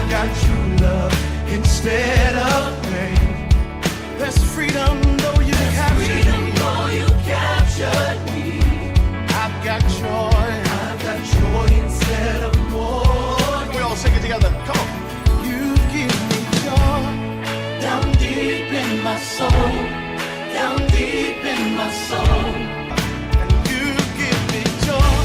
got true love instead of pain. There's freedom though you captured me. I've got joy instead of more. Can we all sing it together? Come on. You give me joy down deep in my soul, down deep in my soul. And you give me joy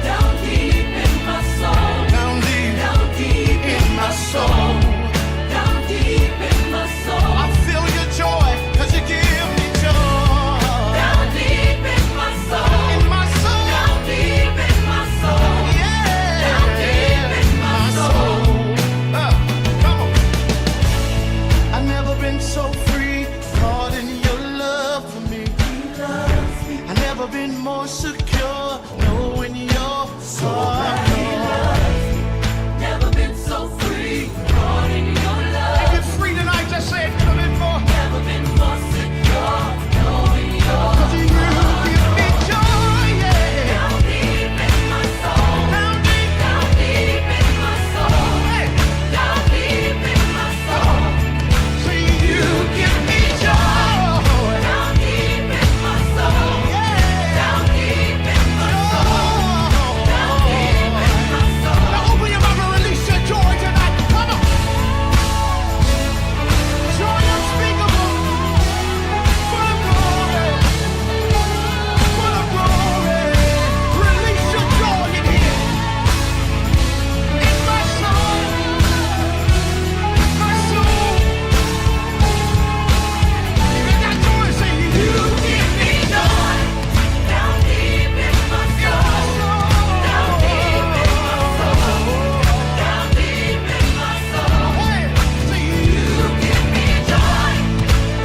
down deep in my soul, down deep in my soul, down deep in my soul. I feel your joy 'cause you give me joy down deep in my soul, down deep in my soul, yeah, down deep in my soul. Come on. I've never been so free, caught in your love for me. I've never been more secure, knowing you're so never been so free, caught in your love. If you're free tonight, just say it. Never been more. Never been more secure, knowing you're 'cause you give me joy, yeah. Down deep in my soul, down deep in my soul, hey. Down deep in my soul. So you give me joy, down deep in my soul, yeah. Down deep in my soul, down deep in my soul. Now open your mouth and release your joy tonight. Come on. Joy unspeakable, full of glory, full of glory. Release your joy in here, in my soul, my soul. You got joy, say you give me joy down deep in my soul, down deep in my soul, down deep in my soul. Hey, say you give me joy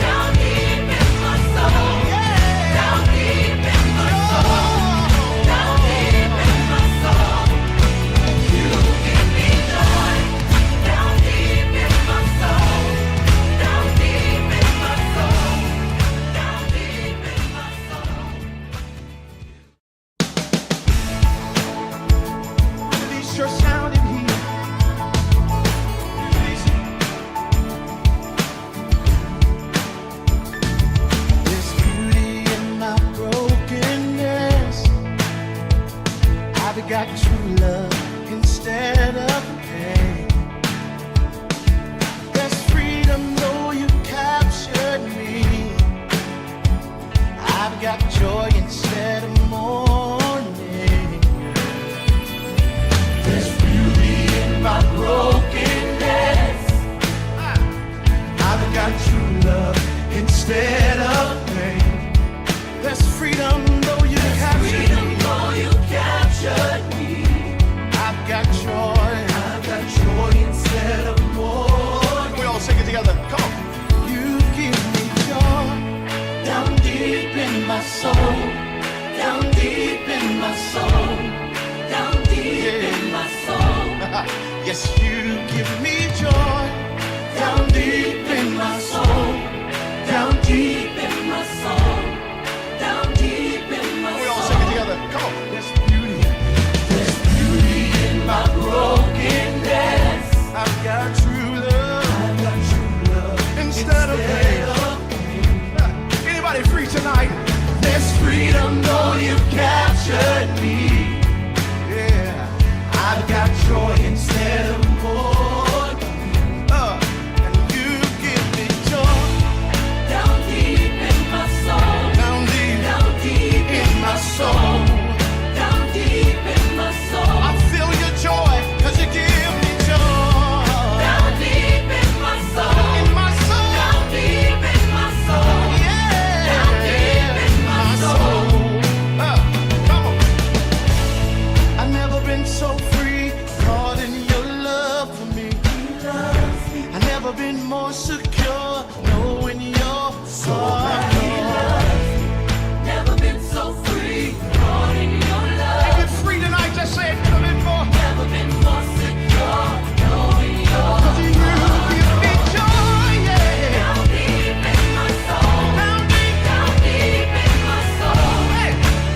down deep in my soul, yeah, down deep in my soul, down deep in my soul. You give me joy down deep in my soul, down deep in my soul, down deep in my soul. Release your sound in here. Release it. There's beauty in my brokenness. I've got true love instead of pain. There's freedom though you captured me. I've got joy instead of mourning. There's beauty in my brokenness. I've got true love instead of pain. There's freedom though you captured me. I've got joy instead of more. Can we all sing it together? Come on. You give me joy down deep in my soul, down deep in my soul, down deep in my soul. Yes, you give me joy down deep in my soul, down deep in my soul, down deep in my soul. We all sing it together. Come on. There's beauty in my brokenness. I've got true love, instead of pain. Anybody free tonight? There's freedom though you captured me. Yeah, I've got joy instead of mourning. And you give me joy down deep in my soul, down deep in my soul, down deep in my soul. I feel your joy 'cause you give me joy down deep in my soul, down deep in my soul, yeah, down deep in my soul. Come on. I've never been so free, caught in your love for me. I've never been more secure, knowing you're so never been so free, caught in your love. If you're free tonight, just say it. Never been more. Never been more secure, knowing you're 'cause you give me joy, yeah. Down deep in my soul, down deep in my soul, hey.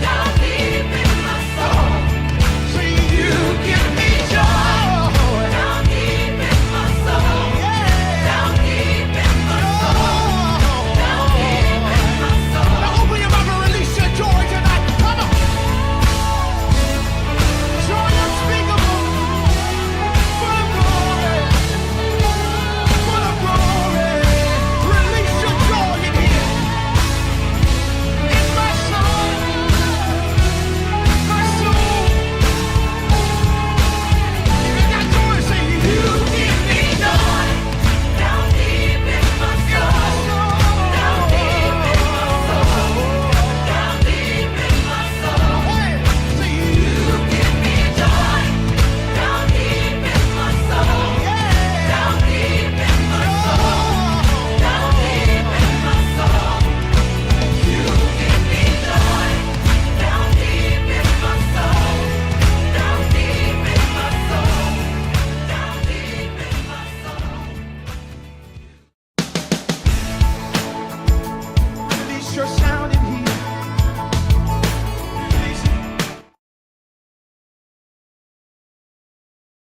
Down deep in my soul. So you give me joy down deep in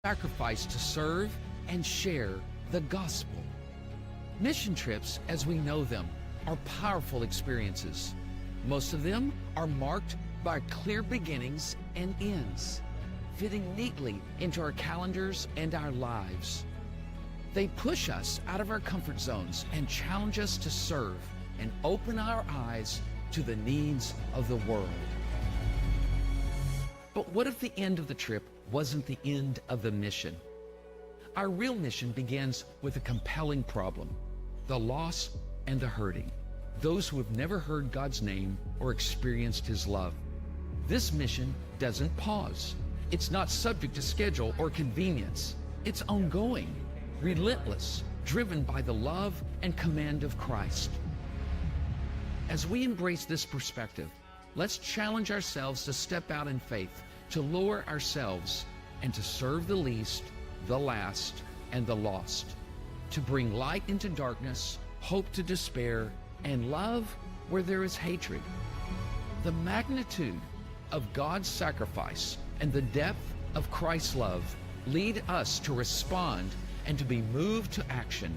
sacrifice to serve and share the gospel. Mission trips, as we know them, are powerful experiences. Most of them are marked by clear beginnings and ends, fitting neatly into our calendars and our lives. They push us out of our comfort zones and challenge us to serve and open our eyes to the needs of the world. But what if the end of the trip wasn't the end of the mission? Our real mission begins with a compelling problem: the lost and the hurting, those who have never heard God's name or experienced His love. This mission doesn't pause. It's not subject to schedule or convenience. It's ongoing, relentless, driven by the love and command of Christ. As we embrace this perspective, let's challenge ourselves to step out in faith, to lower ourselves, and to serve the least, the last, and the lost, to bring light into darkness, hope to despair, and love where there is hatred. The magnitude of God's sacrifice and the depth of Christ's love lead us to respond and to be moved to action.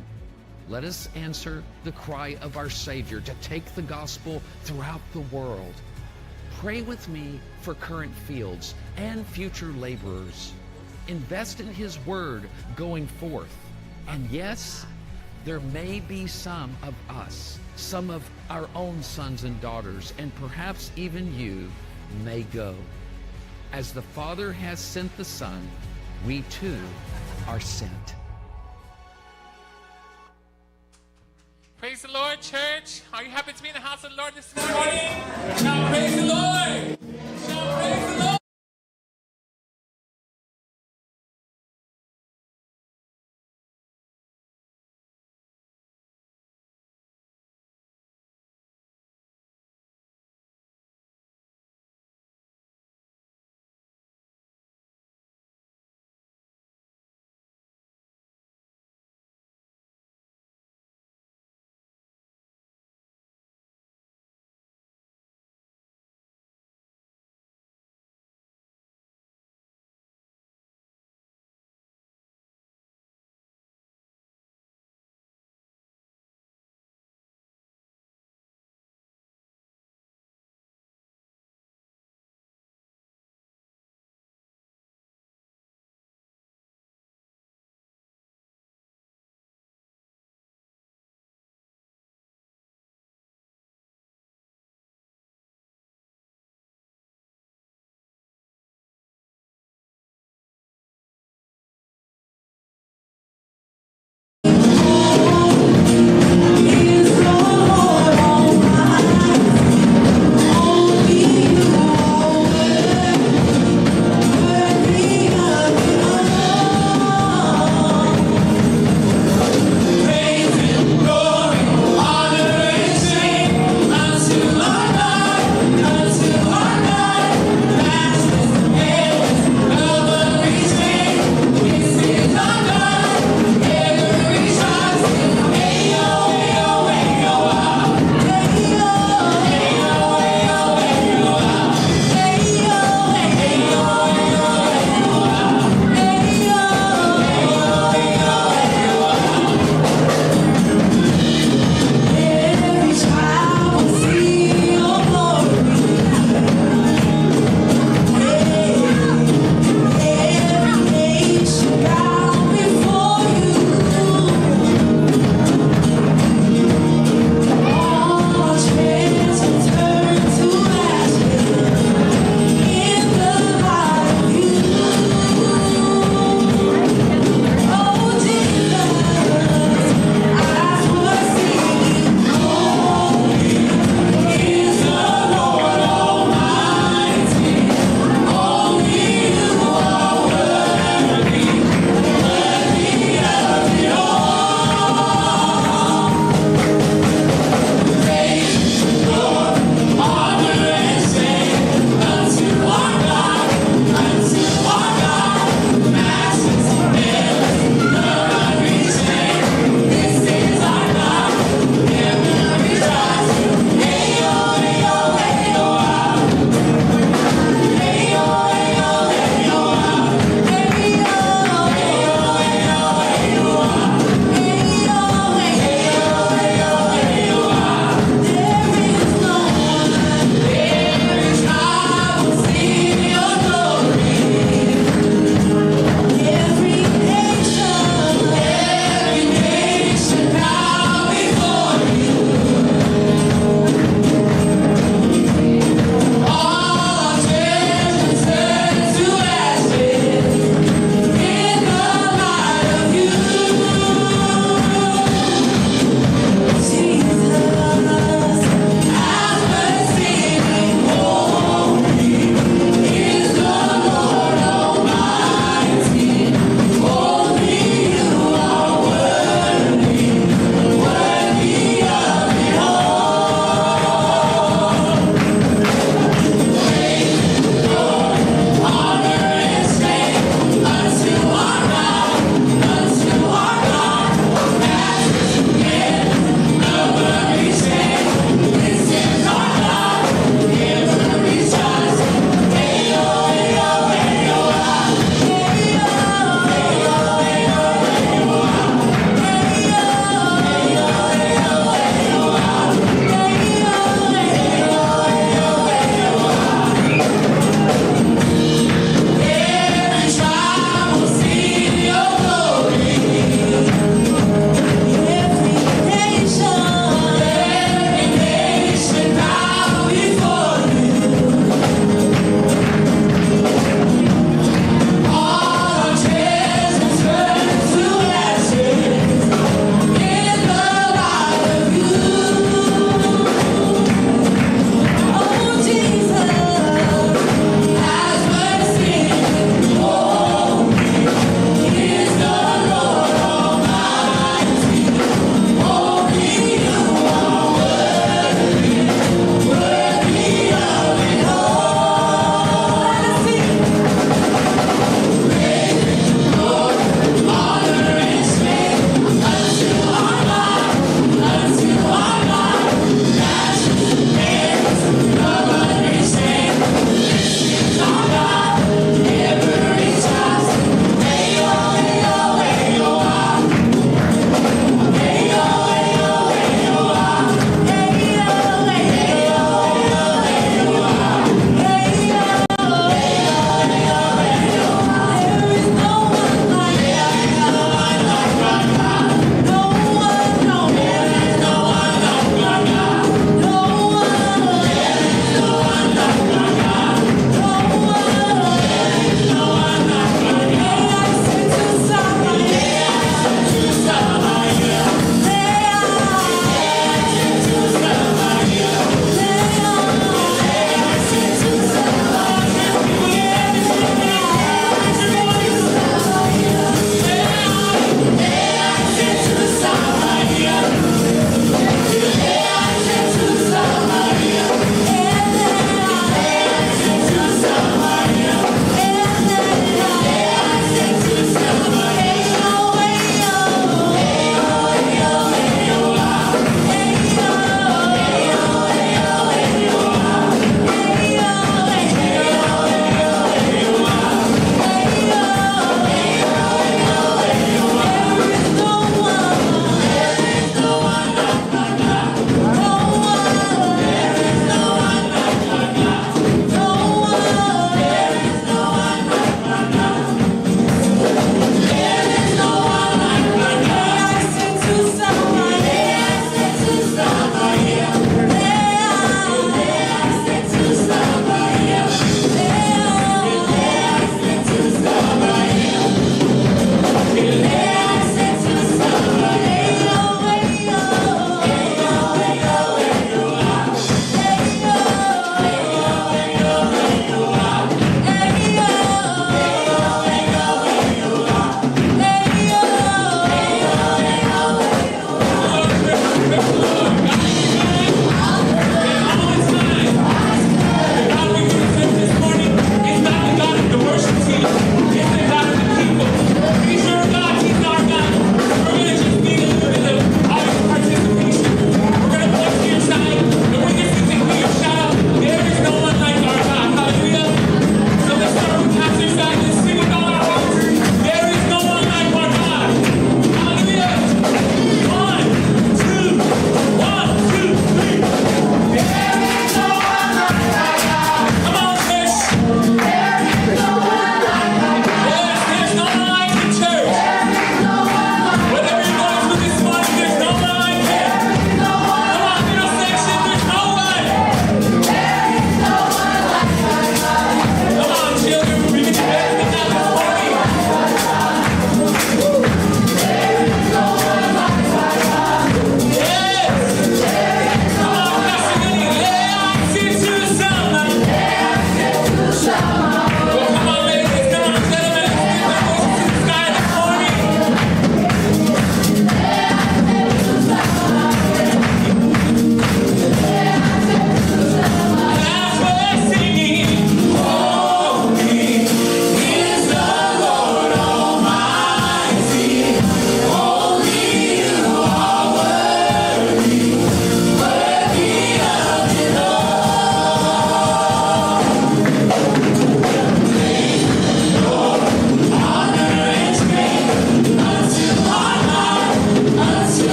Let us answer the cry of our Savior to take the gospel throughout the world. Pray with me for current fields and future laborers. Invest in His word going forth. And yes, there may be some of us, some of our own sons and daughters, and perhaps even you may go. As the Father has sent the Son, we too are sent. Praise the Lord, church. Are you happy to be in the house of the Lord this morning? Shout praise the Lord. Shout praise the Lord.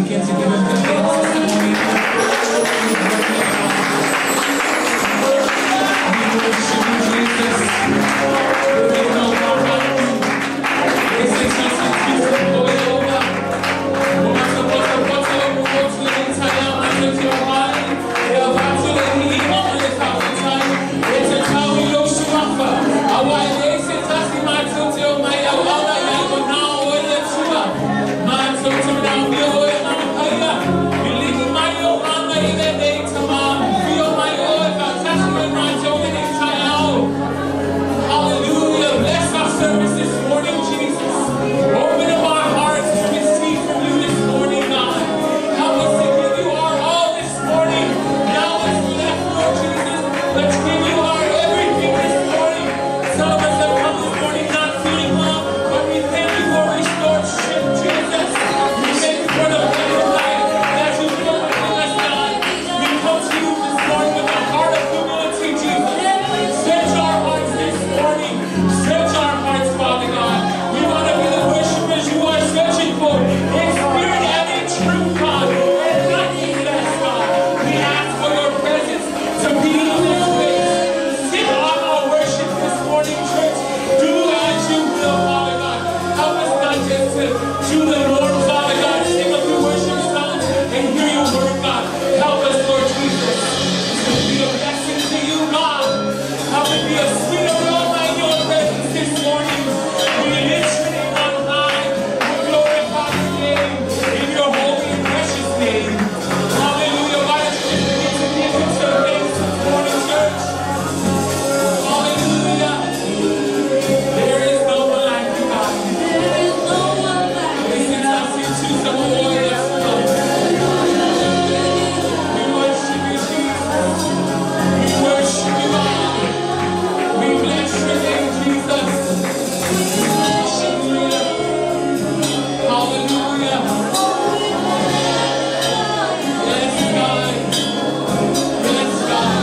begin to give him the thanks this morning. We worship you, Jesus. We know our heart. Esse chance de se colocar. Vamos a botar o outro em Israel, mas eu te honro. Eu bato em mim, honra de time. It's a time we know you offer. I want to say, touch me, my children, my Allah, I will now order to up. My children, now be away, I'm higher. You leave my own honor in the day tomorrow. Feel my own, touch me, my children, in Israel. Hallelujah. Bless our service this morning, Jesus. Open up our hearts to receive from you this morning, God. Help us to give you our all this morning. Now what's left, Lord Jesus. Let's give you our everything this morning. Some of us have come this morning not feeling well, but we thank you for restored strength, Jesus. We thank you for the better life that you put within us, God. We come to you this morning with a heart of humility, Jesus. Search our hearts this morning. Search our hearts, Father God. We want to be the worshipers you are searching for. In spirit and in truth, God. And nothing less, God. We ask for your presence to be in this place. Sit on our worship this morning, church. Do as you will, Father God. Help us not just to the Lord, Father God. Sing a few worship songs and hear your word, God. Help us, Lord Jesus, to be a blessing to you, God. Help it be a sweet aroma in your presence this morning. We lift your name on high. We glorify your name in your holy and precious name. Hallelujah. Why don't you just begin to give him some thanks this morning, church? Hallelujah. There is no one like you, God. This is us into some glorious love. We worship you, Jesus. We worship you, God. We bless your name, Jesus. Hallelujah. Hallelujah. Yes, God. Yes, God.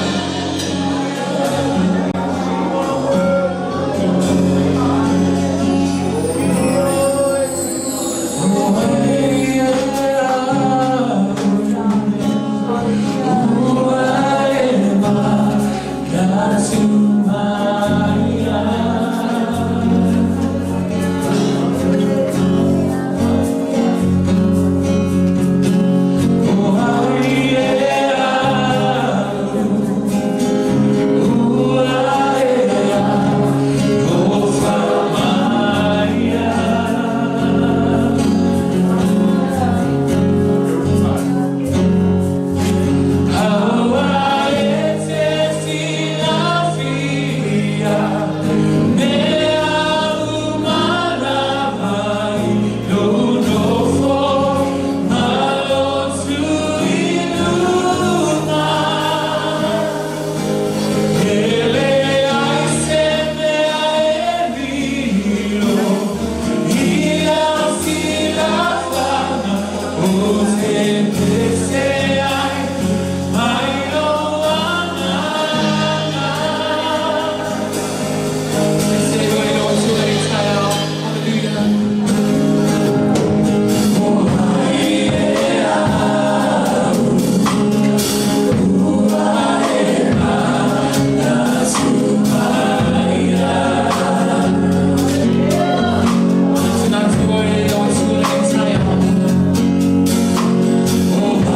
Oh,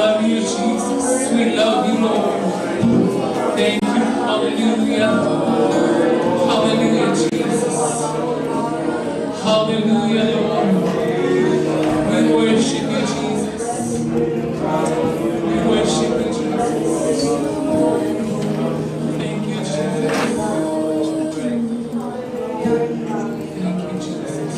love you, Jesus. We love you, Lord. Thank you. Hallelujah. Hallelujah, Jesus. Hallelujah, Lord. We worship you, Jesus. We worship you, Jesus. Thank you, Jesus. Thank you, Jesus.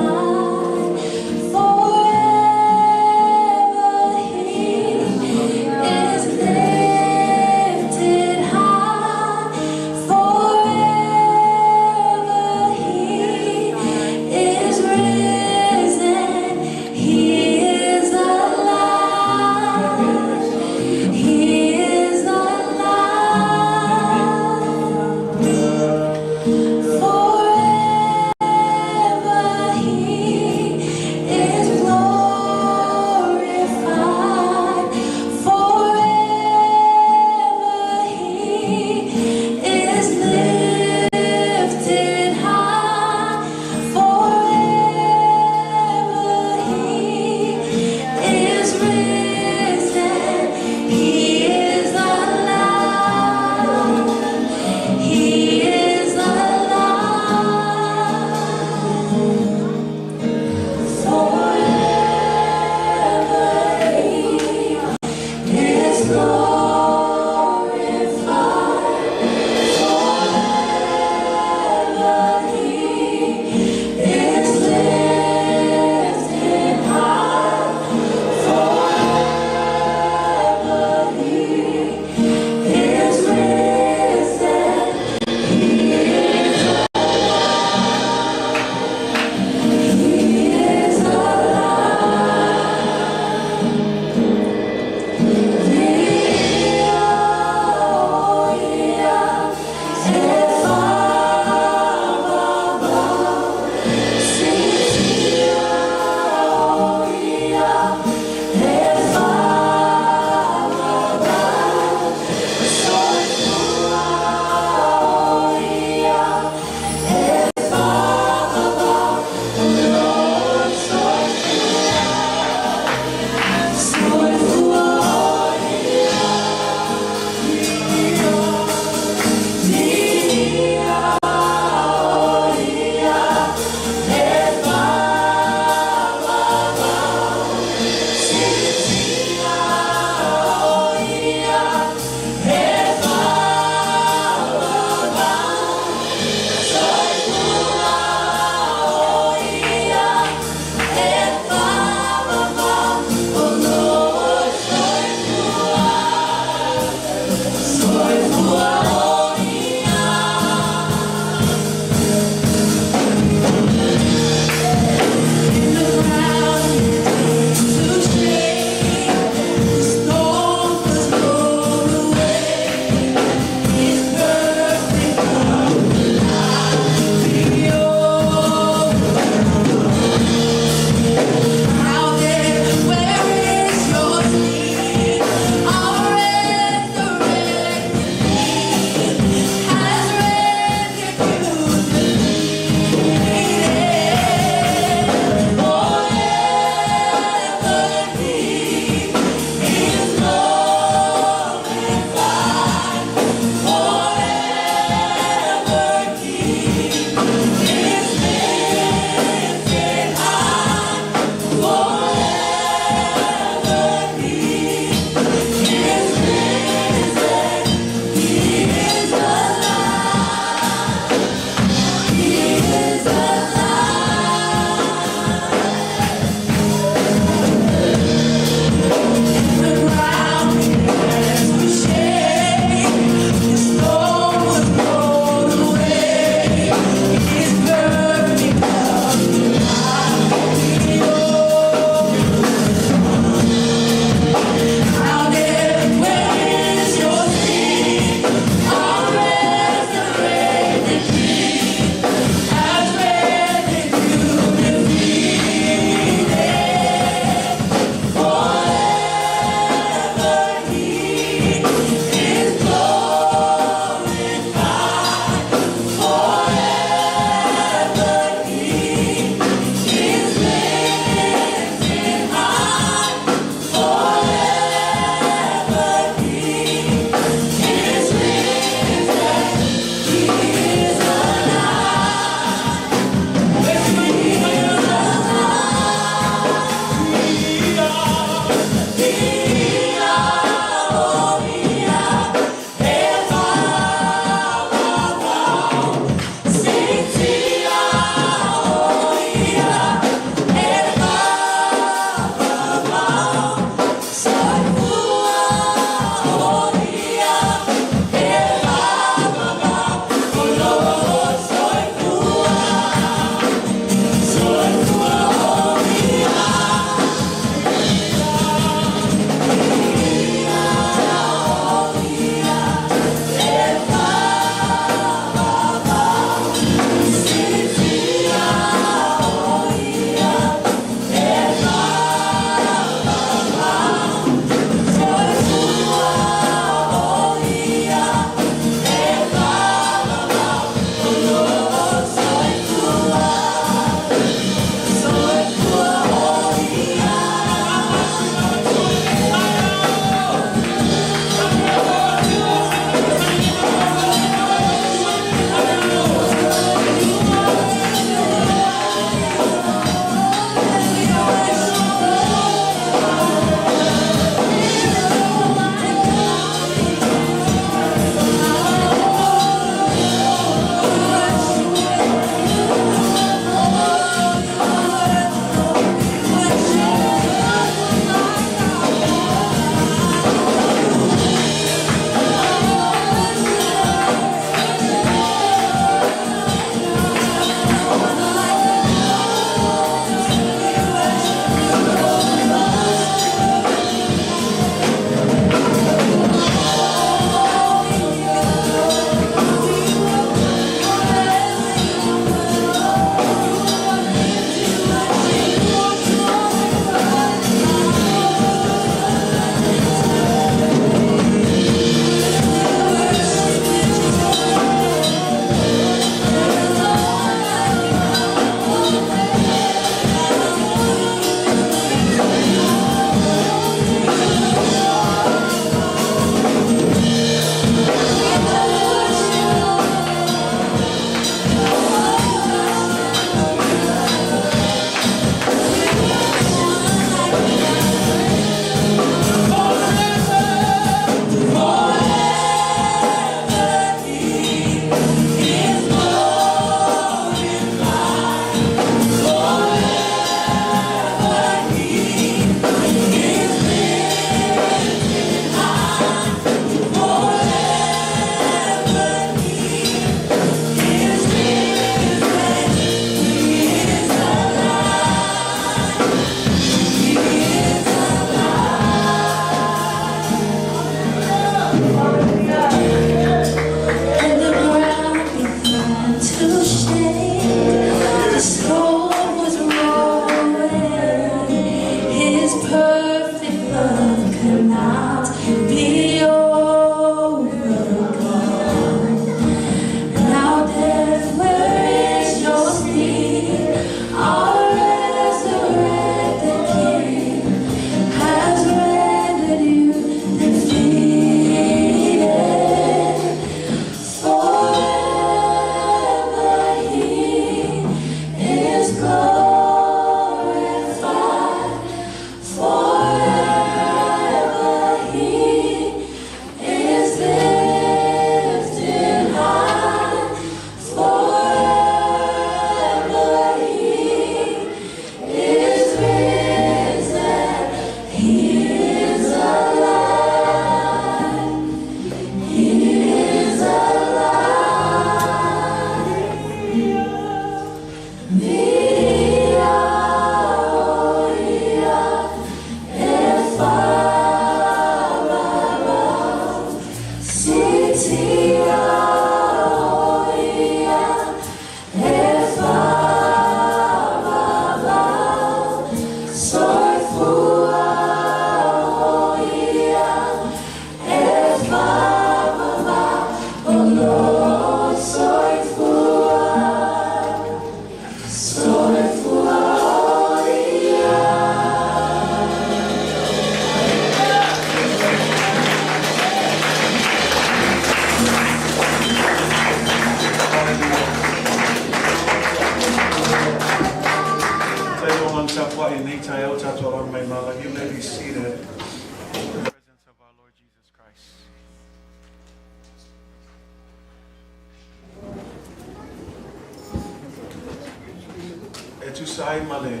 sai male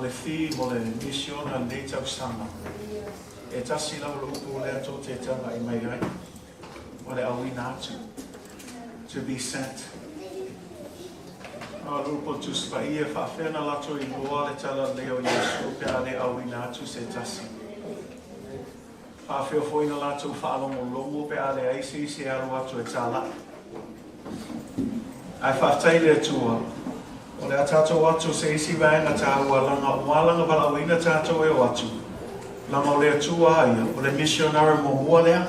fi mole mission and data sanga. E tasi la lo upu le ato te tanga I mai rai. Mole awi natu to be sent. A lupo tu spaia fa fena lato I loa le tala leo Yesu pe ale awi natu se tasi. Fa feo foina lato fa longo longo pe ale aisi se alu atu e tala. Ai fa taile tua. O le atato watu se isi vaenga tāua langa walanga wala wina tato e watu. Langa o le atua aia, o le missionary mo mua lea.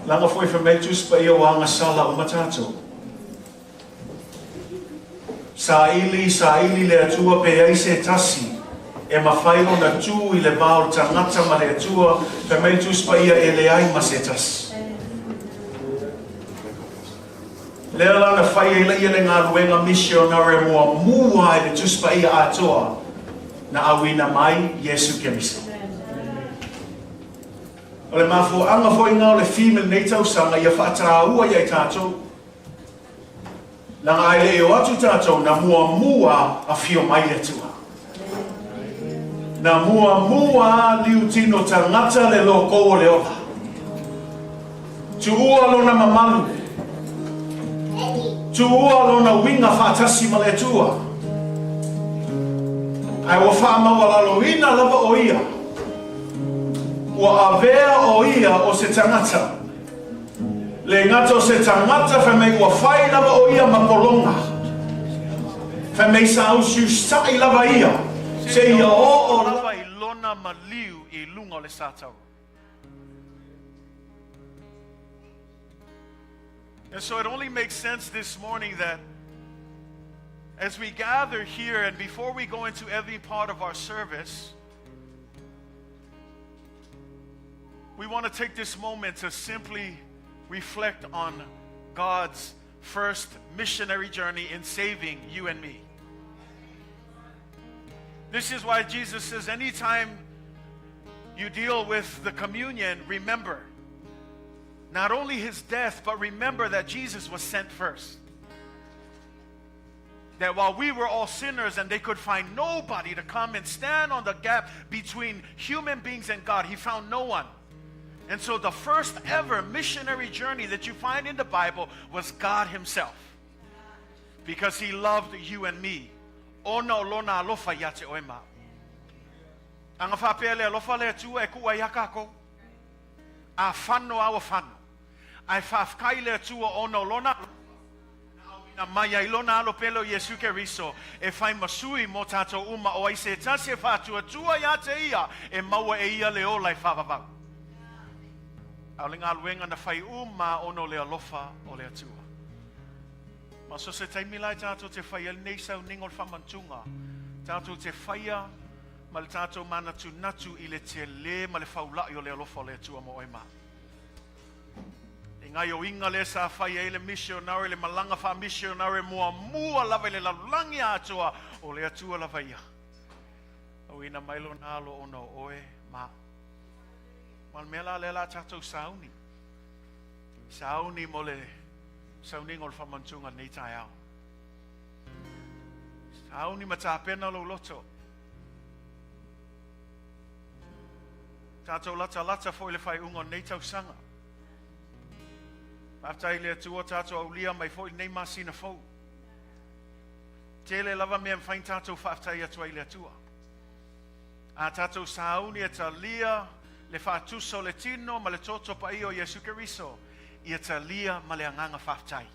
Langa foi fa meitus pa ia wanga sala o matato. Sa ili le atua pe aise tasi. E mawhai o na tū I le mao tangata ma le atua fa meitus pa ia e le ai ma se tasi. Lea lana whai e leia le ngā ruenga missionary mua I le tuspa ia atoa na awina mai Yesu Keriso. O le mafo anga fo inga o le female nei tausanga ia whaatraua ia I tātou. Langa ai le o atu tātou na mua a fio mai atua. Na mua liu tino tangata le loko o le ola. Tuua lona mamalu. Tuua lona winga whaatasi ma le tua. Ai wa whaamawalalo ina lava o ia. Wa avea o ia o se tangata. Le ngata o se tangata fa mei wa whai lava o ia ma polonga. Fa mei sa usiu sai lava ia. Se ia o lava I lona ma liu I lunga o le satau. And so it only makes sense this morning that as we gather here and before we go into every part of our service, we want to take this moment to simply reflect on God's first missionary journey in saving you and me. This is why Jesus says anytime you deal with the communion, remember not only his death, but remember that Jesus was sent first. That while we were all sinners and they could find nobody to come and stand on the gap between human beings and God, he found no one. And so the first ever missionary journey that you find in the Bible was God himself. Because he loved you and me. Ona lona alofa yate oema. Anga whapele alofa le atua e kua yakako. A whano awa whano. Ai whafkai le atua ono lona. Na maya ilona alo pelo Yesu Keriso. E whai masui mo tato uma o aise tase whatua tua yate ia. E maua e ia leo lai whavavau. Au le ngā luenga na whai uma ono le alofa o le atua. Ma so se taimilai tātou te whaia nei sau ningol whamantunga. Tātou te whaia ma le tātou manatu natu I le te le ma le whaulai o le alofa o le atua mo oima. I ngai o inga le sa whaia I le missionary, le malanga wha missionary mua lava le lalulangi atua o le atua lava ia. Au ina mailo nalo ono oe ma. Mal mela le la tātou sauni. Sauni mo le sauningol whamantunga nei tai au. Sauni matapena lo loto. Tātou lata foi le whai ungo nei tau sanga. Pātai le atua tātou au lia mai foi nei masina fau. Tele lava mea mwhain tātou whaftai atua I le atua. A tātou sauni e ta lia le whaatuso le tino ma le toto pa I o Yesu Keriso. Ia ta lia ma le anganga whaftai.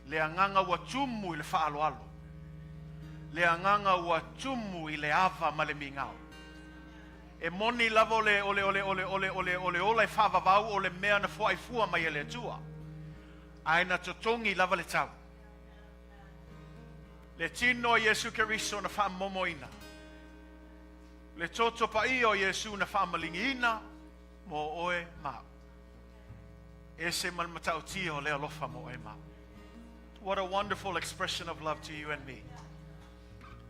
Le anganga wa tumu I le whaaloalo. Le anganga wa tumu I le ava ma le mingao. E moni lava ole whavavau o le mea na fuaifua mai e le atua. Aina totongi lava le tau. Le tino Yesu Keriso na whaamomoina. Le toto pa I o Yesu na whaamalingiina mo oe mau. Ese malmatau tio le alofa mo ema. What a wonderful expression of love to you and me.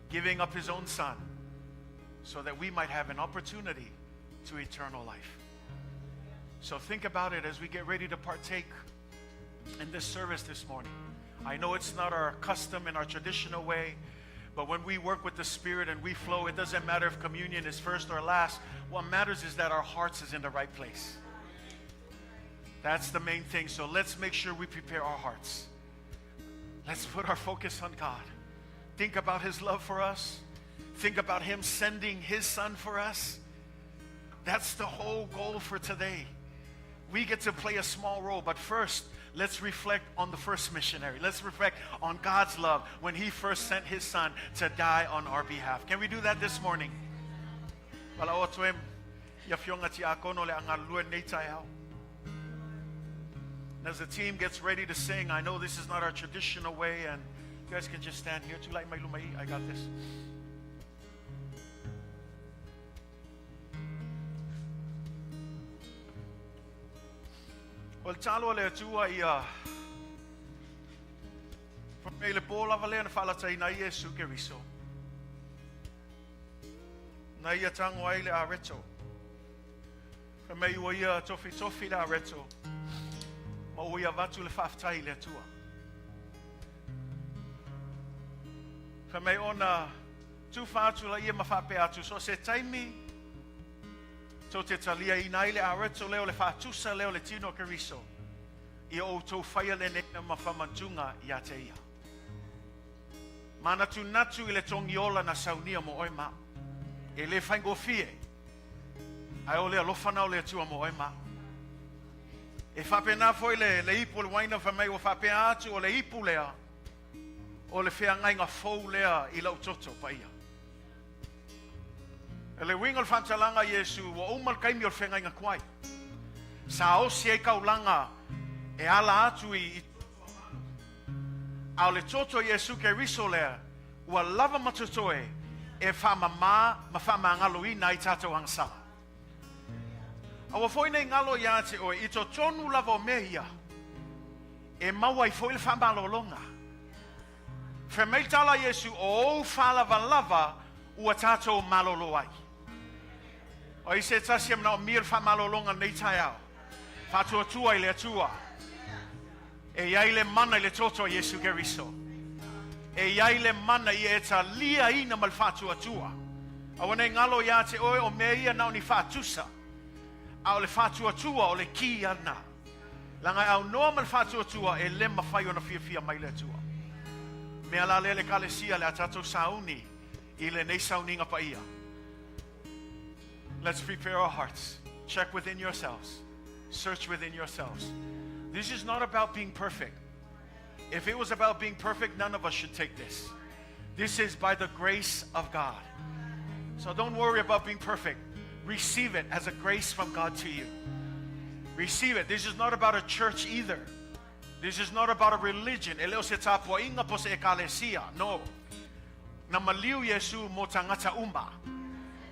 Giving up his own son so that we might have an opportunity to eternal life. So think about it as we get ready to partake in this service this morning. I know it's not our custom and our traditional way, but when we work with the Spirit and we flow, it doesn't matter if communion is first or last. What matters is that our hearts is in the right place. That's the main thing. So let's make sure we prepare our hearts. Let's put our focus on God. Think about His love for us. Think about Him sending His Son for us. That's the whole goal for today. We get to play a small role, but first, let's reflect on the first missionary. Let's reflect on God's love when He first sent His Son to die on our behalf. Can we do that this morning? As the team gets ready to sing, I know this is not our traditional way, and you guys can just stand here. I got this. Well, talo le tua ia. Pele pola vale na fala tai na Yesu Keriso. Na ia tango ai le areto. Peme ua ia tofi le areto. Ma ua ia vatu le whaftai le tua. Peme ona tu whatu la ia mawhape atu. So se taimi so te talia I nai le areto leo le whatusa leo le tino Keriso. Ia o tau whaia le nena mawhamantunga ia te ia. Mana tu natu I le tongiola na saunia mo oi ma. E le whaingo fie. Ai o le alofana o le atua mo oi ma. E whapena foi le ipu le waina whamei o whapea atu o le ipu lea. O le whea ngai ngā fau lea I lau toto pa ia. E le winga le whantalanga Yesu wa umal kaimi o le whenga inga kwai. Sa o si e kaulanga e ala atu I au le toto Yesu Keriso lea ua lava matutoe e whamama ma whamangalo I nai tatou angsala. Awa foi nei ngalo ia te oe I to tonu lava o mehia e maua I foi le whamalolonga. Whemei tala Yesu o whalava lava ua tatou malolo ai. O I se tasiam na o mir whamalolonga nei tai au. Whatua tua I le atua. E iai le mana I le toto Yesu Keriso. E iai le mana I e ta lia ina mal whatua tua. Awa nei ngalo ia te oe o mea ia nao ni whatusa. Au le whatua tua o le ki ana. Langa au noa mal whatua tua e le mawhai o na fia mai le tua. Mea la le kalesia le atato sauni I le nei sauninga pa ia. Let's prepare our hearts. Check within yourselves. Search within yourselves. This is not about being perfect. If it was about being perfect, none of us should take this. This is by the grace of God. So don't worry about being perfect. Receive it as a grace from God to you. Receive it. This is not about a church either. This is not about a religion. Eleo se tapua inga po se ekalesia. No. Na maliu Yesu mo tangata umba.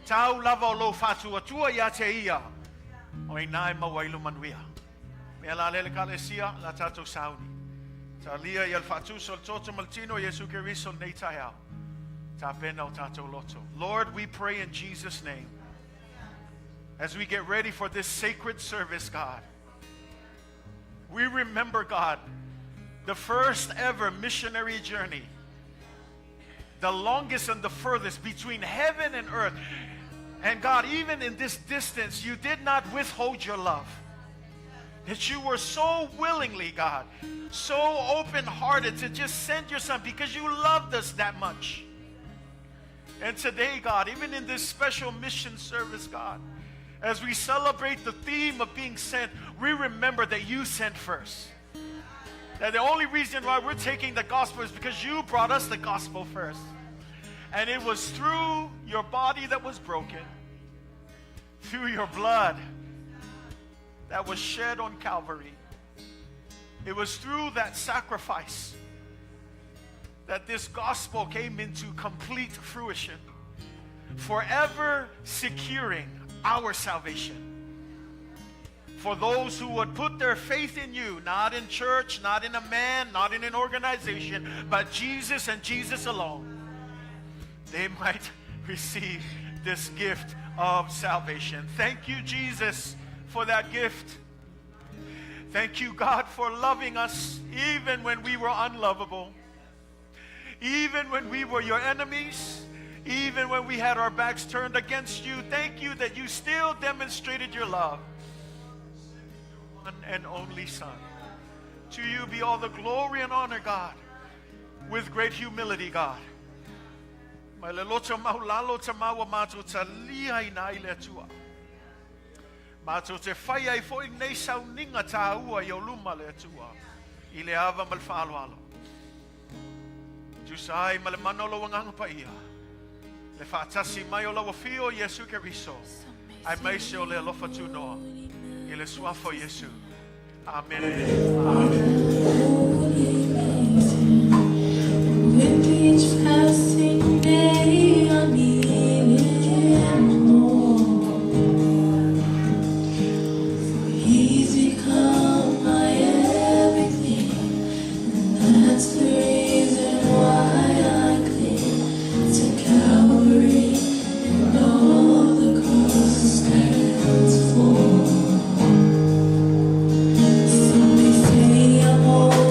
Tau lava o lo fatua tua ia te ia. O inai mawailu manuia. Mea la lele kalesia la tato sauni. Ta lia I al fatu sol toto maltino Yesu Keriso nei taiao. Ta pena o tato loto. Lord, we pray in Jesus' name. As we get ready for this sacred service, God, we remember, God, the first ever missionary journey, the longest and the furthest between heaven and earth. And God, even in this distance, you did not withhold your love. That you were so willingly, God, so open-hearted to just send your Son because you loved us that much. And today, God, even in this special mission service, God, as we celebrate the theme of being sent, we remember that you sent first. That the only reason why we're taking the gospel is because you brought us the gospel first. And it was through your body that was broken, through your blood that was shed on Calvary. It was through that sacrifice that this gospel came into complete fruition, forever securing our salvation. For those who would put their faith in you, not in church, not in a man, not in an organization, but Jesus and Jesus alone, they might receive this gift of salvation. Thank you, Jesus, for that gift. Thank you, God, for loving us even when we were unlovable. Even when we were your enemies, even when we had our backs turned against you. Thank you that you still demonstrated your love. One and only Son. To you be all the glory and honor, God, with great humility, God. Mato te whai ai fo i nei sau ninga tā ua i o luma le atua. I le ava mal whaaloalo. Jusai ma le manolo wanganga pa ia. Le whaatasi mai o lawa fio Yesu Keriso. Ai mai se o le alofa tu noa. I le suafo Yesu. Amen. With each passing day, I need Him more. He's become my everything, and that's the reason why I cling to Calvary and all the cross stands for. Some may say I'm old.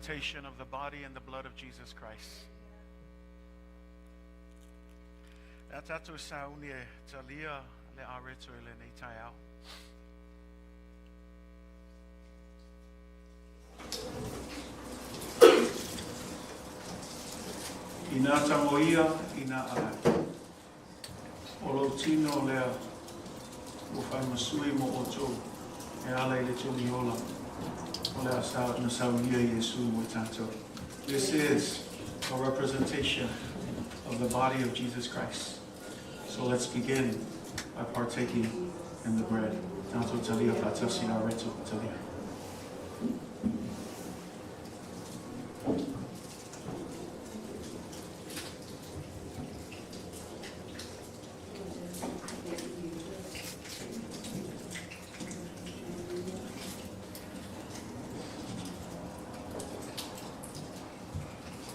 representation of the body and the blood of Jesus Christ. Atatu saunie talia le areto le neitaiao. Ina tangoia, ina ai. Olo tino lea, o whai masui mo o tō, e ala i le tōni ola. O lea na saunia Yesu mo tātou. This is a representation of the body of Jesus Christ. So let's begin by partaking in the bread. Tātou talia whatasi a reto talia.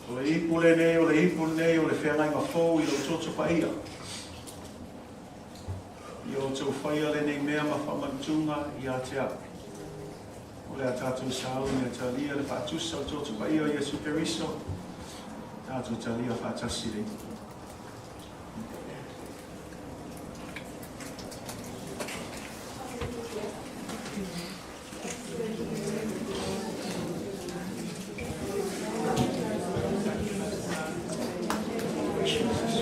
O le ipu le nei, o le ipu nei, o le whengai mawhou i lo toto paia. I o tau whaia le nei mea ma whamantunga i a te au. O le a tātou sāu ni a talia le whātusa o toto paia o Iesu Keriso. Tātou talia whātasi rei. Jesus.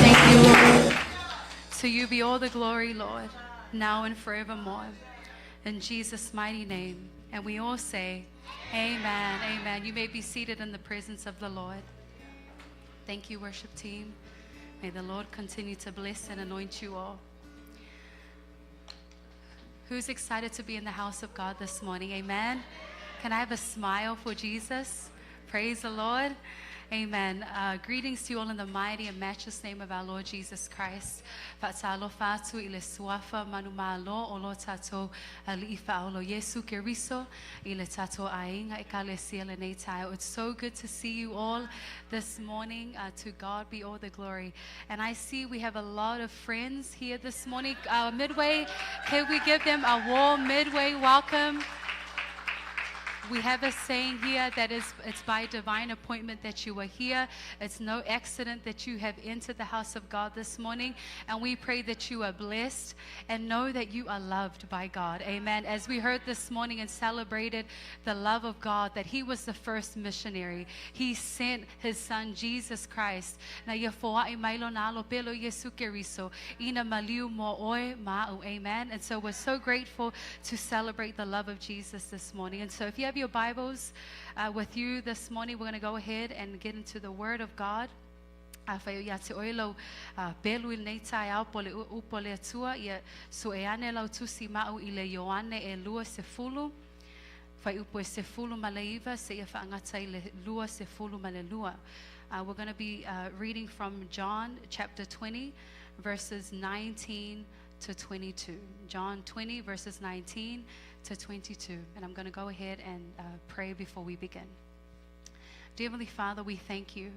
Thank you, Lord. To you be all the glory, Lord, now and forevermore. In Jesus' mighty name. And we all say, amen, amen. You may be seated in the presence of the Lord. Thank you, worship team. May the Lord continue to bless and anoint you all. Who's excited to be in the house of God this morning? Amen. Can I have a smile for Jesus? Praise the Lord. Amen. Greetings to you all in the mighty and matchless name of our Lord Jesus Christ. Fatalo fatu ile suafa manumalo olo tato alifa olo Yesu Kiriso ile tato ainga ekalesia lenetai. It's so good to see you all this morning. To God be all the glory. And I see we have a lot of friends here this morning. Midway, can we give them a warm Midway welcome? We have a saying here that it's by divine appointment that you are here. It's no accident that you have entered the house of God this morning. And we pray that you are blessed and know that you are loved by God. Amen. As we heard this morning and celebrated the love of God, that he was the first missionary. He sent his son, Jesus Christ. Amen. And so we're so grateful to celebrate the love of Jesus this morning. And so if you have your Bibles with you this morning, we're going to go ahead and get into the Word of God. We're going to be reading from John chapter 20, verses 19 to 22. John 20, verses 19 to 22. And I'm going to go ahead and pray before we begin. Dear Heavenly Father, we thank you.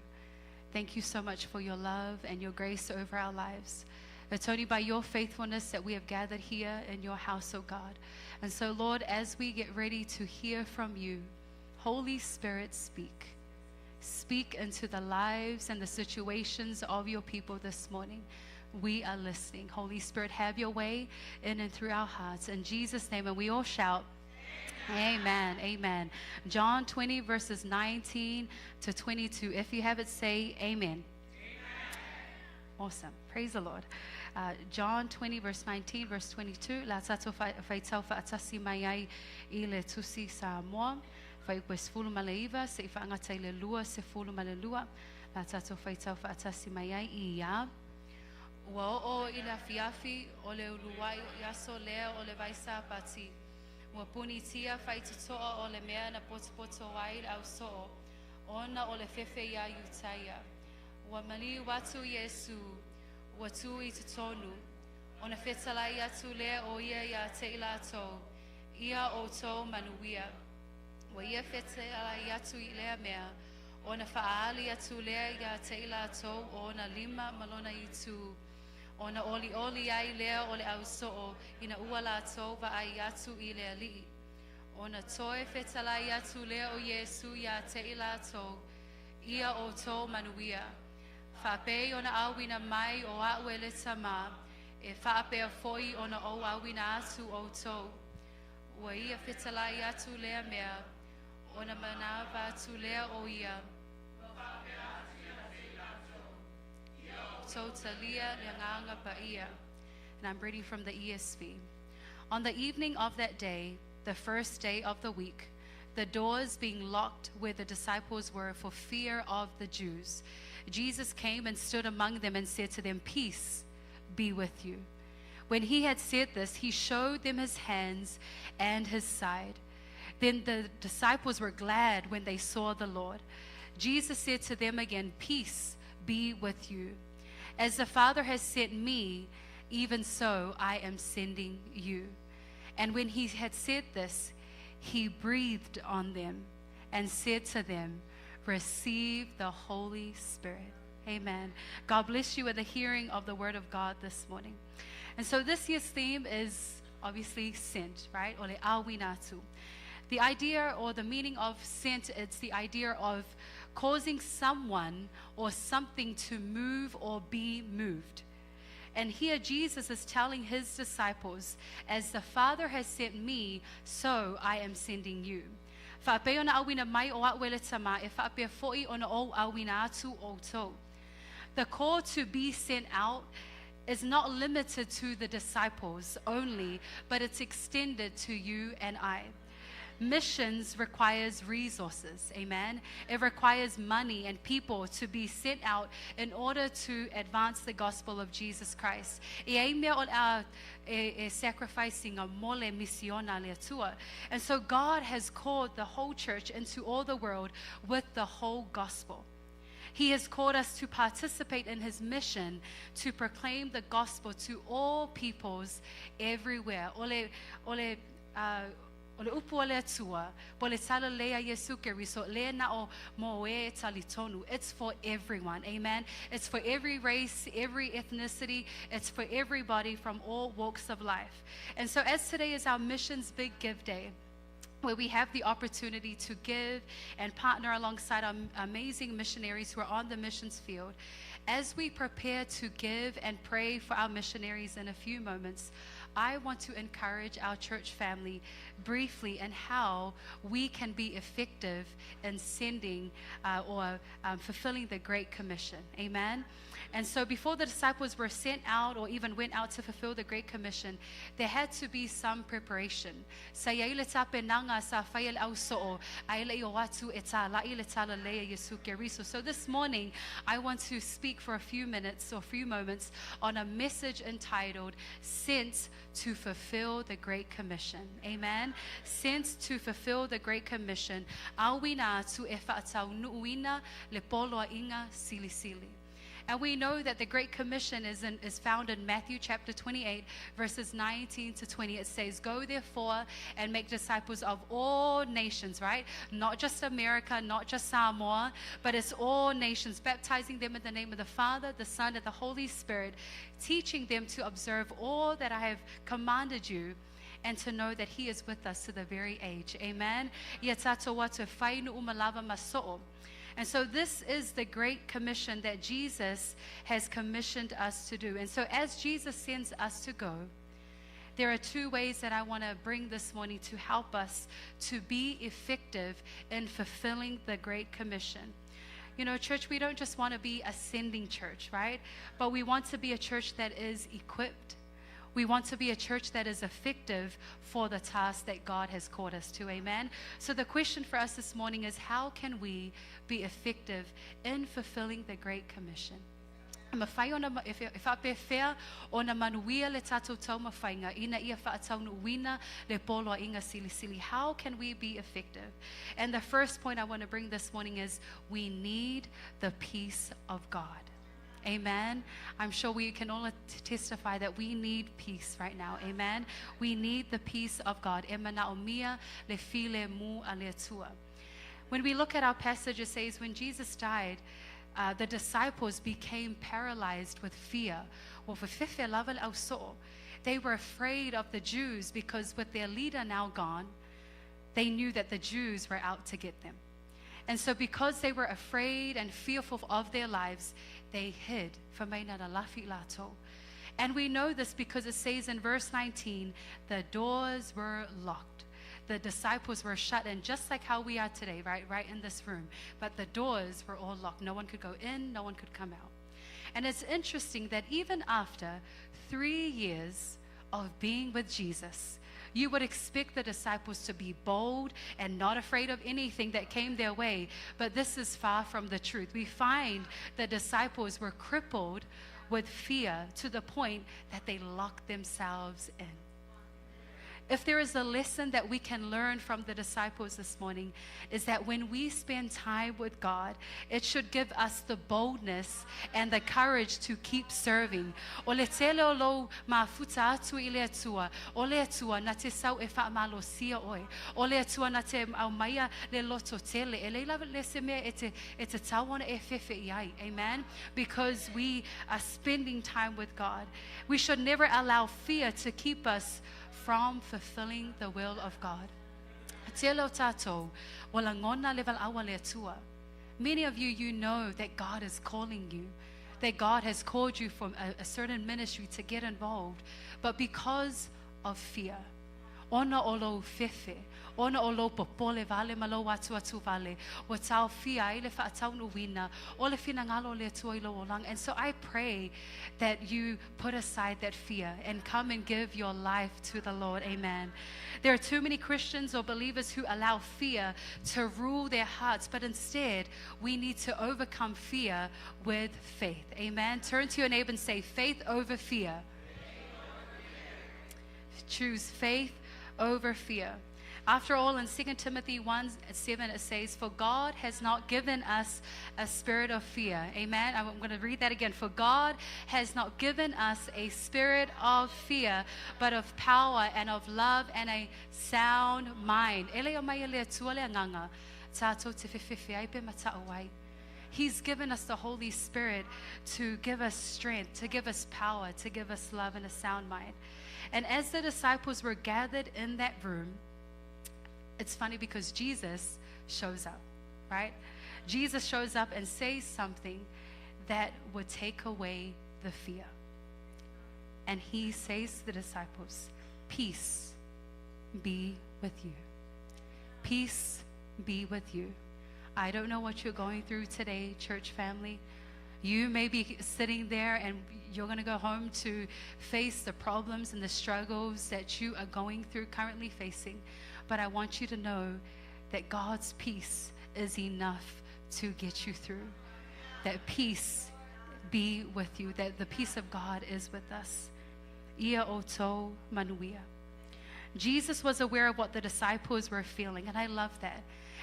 Thank you so much for your love and your grace over our lives. It's only by your faithfulness that we have gathered here in your house, oh God. And so, Lord, as we get ready to hear from you, Holy Spirit, speak. Speak into the lives and the situations of your people this morning. We are listening. Holy Spirit, have your way in and through our hearts. In Jesus' name, and we all shout, amen, amen. John 20, verses 19 to 22. If you have it, say amen. Awesome. Praise the Lord. John 20, verse 19, verse 22. La tato faitau faatasi mayai ile tusi sa moa. Fai pues fulu maleiva se faangata ile lua se fulu malelua. La tato faitau faatasi mayai ia. Wa o ila fiafi ole uluwai yaso lea ole vaisa pati. Wa punitia faitutoa ole mea na potopoto wail au soo. Ona ole fefe ya yutaya. Wa mali watu Yesu. Wa tu itutonu. Ona fetala ya tu lea o ia ya te ila to. Ia o to manuia. Wa ia fetala ya tu ilea mea. Ona faali ya tu lea ya te ila to. Ona lima malona itu. Ona oli oli ai lea ole au soo ina uala tova ai atu I lea li. Ona toe fetala I atu lea o Yesu ya te ila to ia o to manuia. Fape ona awina mai o auele tama e fape a foi ona o awina atu o to. Wa ia fetala I atu lea mea ona manava atu lea o ia. And I'm reading from the ESV. On the evening of that day, the first day of the week, the doors being locked where the disciples were for fear of the Jews, Jesus came and stood among them and said to them, "Peace be with you." When he had said this, he showed them his hands and his side. Then the disciples were glad when they saw the Lord. Jesus said to them again, "Peace be with you. As the Father has sent me, even so I am sending you." And when he had said this, he breathed on them and said to them, "Receive the Holy Spirit." Amen. God bless you at the hearing of the word of God this morning. And so this year's theme is obviously sent, right? Ole awinatu. The idea or the meaning of sent, it's the idea of causing someone or something to move or be moved. And here Jesus is telling his disciples, as the Father has sent me, so I am sending you. Whaapea ona awina mai o awele tama, e whaapea fo'i ona o awina atu o tau. The call to be sent out is not limited to the disciples only, but it's extended to you and I. Missions requires resources, amen. It requires money and people to be sent out in order to advance the gospel of Jesus Christ. E ai mea o a sacrificing a mole misiona le atua. And so God has called the whole church into all the world with the whole gospel. He has called us to participate in his mission to proclaim the gospel to all peoples everywhere. Ole upu ole atua, pole tala lea Yesu Keriso, lea na o moe talitonu. It's for everyone, amen. It's for every race, every ethnicity. It's for everybody from all walks of life. And so as today is our missions big give day, where we have the opportunity to give and partner alongside our amazing missionaries who are on the missions field. As we prepare to give and pray for our missionaries in a few moments, I want to encourage our church family briefly in how we can be effective in sending or fulfilling the Great Commission. Amen. And so before the disciples were sent out or even went out to fulfill the Great Commission, there had to be some preparation. So this morning, I want to speak for a few minutes or a few moments on a message entitled, Sent to Fulfill the Great Commission. Amen. Sent to fulfill the Great Commission. Awina tu e whaatau nuuina le poloa inga sili sili. And we know that the Great Commission is found in Matthew chapter 28, verses 19 to 20. It says, go therefore and make disciples of all nations, right? Not just America, not just Samoa, but it's all nations, baptizing them in the name of the Father, the Son, and the Holy Spirit, teaching them to observe all that I have commanded you, and to know that he is with us to the very age. Amen. And so this is the Great Commission that Jesus has commissioned us to do. And so as Jesus sends us to go, there are two ways that I want to bring this morning to help us to be effective in fulfilling the Great Commission. You know, church, we don't just want to be a sending church, right? But we want to be a church that is equipped. We want to be a church that is effective for the task that God has called us to. Amen. So the question for us this morning is, how can we be effective in fulfilling the Great Commission? If I be fair, ona manuia le tatou tau mawhainga, ina ia whaatau nuuina le poloa inga sili sili. How can we be effective? And the first point I want to bring this morning is, we need the peace of God. Amen. I'm sure we can all testify that we need peace right now. Amen. We need the peace of God. When we look at our passage, it says when Jesus died, the disciples became paralyzed with fear. They were afraid of the Jews because with their leader now gone, they knew that the Jews were out to get them. And so because they were afraid and fearful of their lives, they hid. And we know this because it says in verse 19, the doors were locked. The disciples were shut in, just like how we are today, right in this room. But the doors were all locked. No one could go in, no one could come out. And it's interesting that even after 3 years of being with Jesus, you would expect the disciples to be bold and not afraid of anything that came their way. But this is far from the truth. We find the disciples were crippled with fear to the point that they locked themselves in. If there is a lesson that we can learn from the disciples this morning, is that when we spend time with God, it should give us the boldness and the courage to keep serving. O le tele o lo mafuta atu I le atua, o le atua na te sau e whaamalosia oe, o le atua na te au maia le loto tele, e leila le se mea e te tawana e fefe I ai, amen? Because we are spending time with God. We should never allow fear to keep us from fulfilling the will of God. Many of you, you know that God is calling you, that God has called you from a certain ministry to get involved, but because of fear. Ona o lo fefe, ona o lo popole vale malo watu atu vale, o tau fia ile fa tau no wina, o le fina ngalo le tu ilo olang. And so I pray that you put aside that fear and come and give your life to the Lord. Amen. There are too many Christians or believers who allow fear to rule their hearts, but instead we need to overcome fear with faith. Amen. Turn to your neighbor and say, faith over fear. Choose faith over fear. After all, in 2 Timothy 1:7 it says, for God has not given us a spirit of fear. Amen. I'm going to read that again. For God has not given us a spirit of fear, but of power and of love and a sound mind. He's given us the Holy Spirit to give us strength, to give us power, to give us love and a sound mind. And as the disciples were gathered in that room, it's funny because Jesus shows up, right? Jesus shows up and says something that would take away the fear. And he says to the disciples, peace be with you. Peace be with you. I don't know what you're going through today, church family. You may be sitting there and you're going to go home to face the problems and the struggles that you are going through, currently facing. But I want you to know that God's peace is enough to get you through. That peace be with you, that the peace of God is with us. Ia oto manuia. Jesus was aware of what the disciples were feeling, and I love that.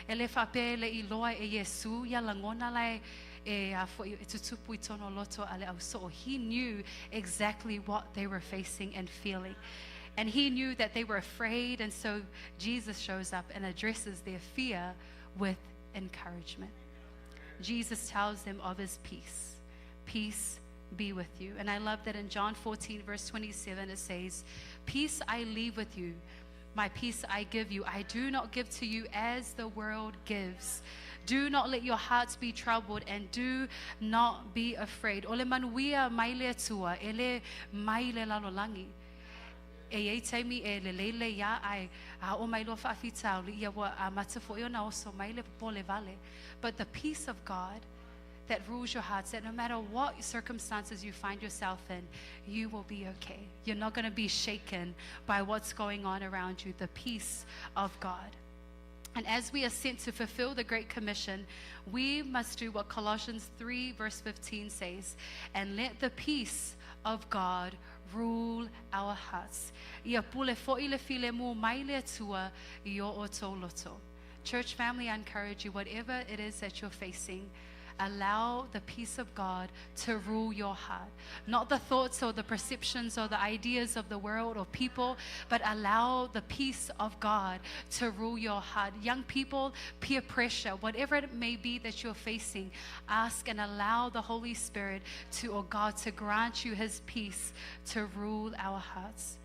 Ele fape le iloa e Yesu ya langona lai e afo e tutupu itono loto ale au so. He knew exactly what they were facing and feeling. And he knew that they were afraid, and so Jesus shows up and addresses their fear with encouragement. Jesus tells them of his peace. Peace be with you. And I love that in John 14 verse 27 it says, peace I leave with you, my peace I give you. I do not give to you as the world gives. Do not let your hearts be troubled, and do not be afraid. Ole manuia maile tua, ele maile lalolangi. E ei taimi e le leile ya ai a o mai lo faafitau li ia wa a matafo iona oso maile popole vale. But the peace of God that rules your hearts, that no matter what circumstances you find yourself in, you will be okay. You're not going to be shaken by what's going on around you. The peace of God. And as we are sent to fulfill the Great Commission, we must do what Colossians 3 verse 15 says, and let the peace of God rule our hearts. Ia pule fo'ile file mu maile tua io oto loto. Church family, I encourage you, whatever it is that you're facing, allow the peace of God to rule your heart. Not the thoughts or the perceptions or the ideas of the world or people, but allow the peace of God to rule your heart. Young people, peer pressure, whatever it may be that you're facing, ask and allow the Holy Spirit to, or God, to grant you his peace to rule our hearts.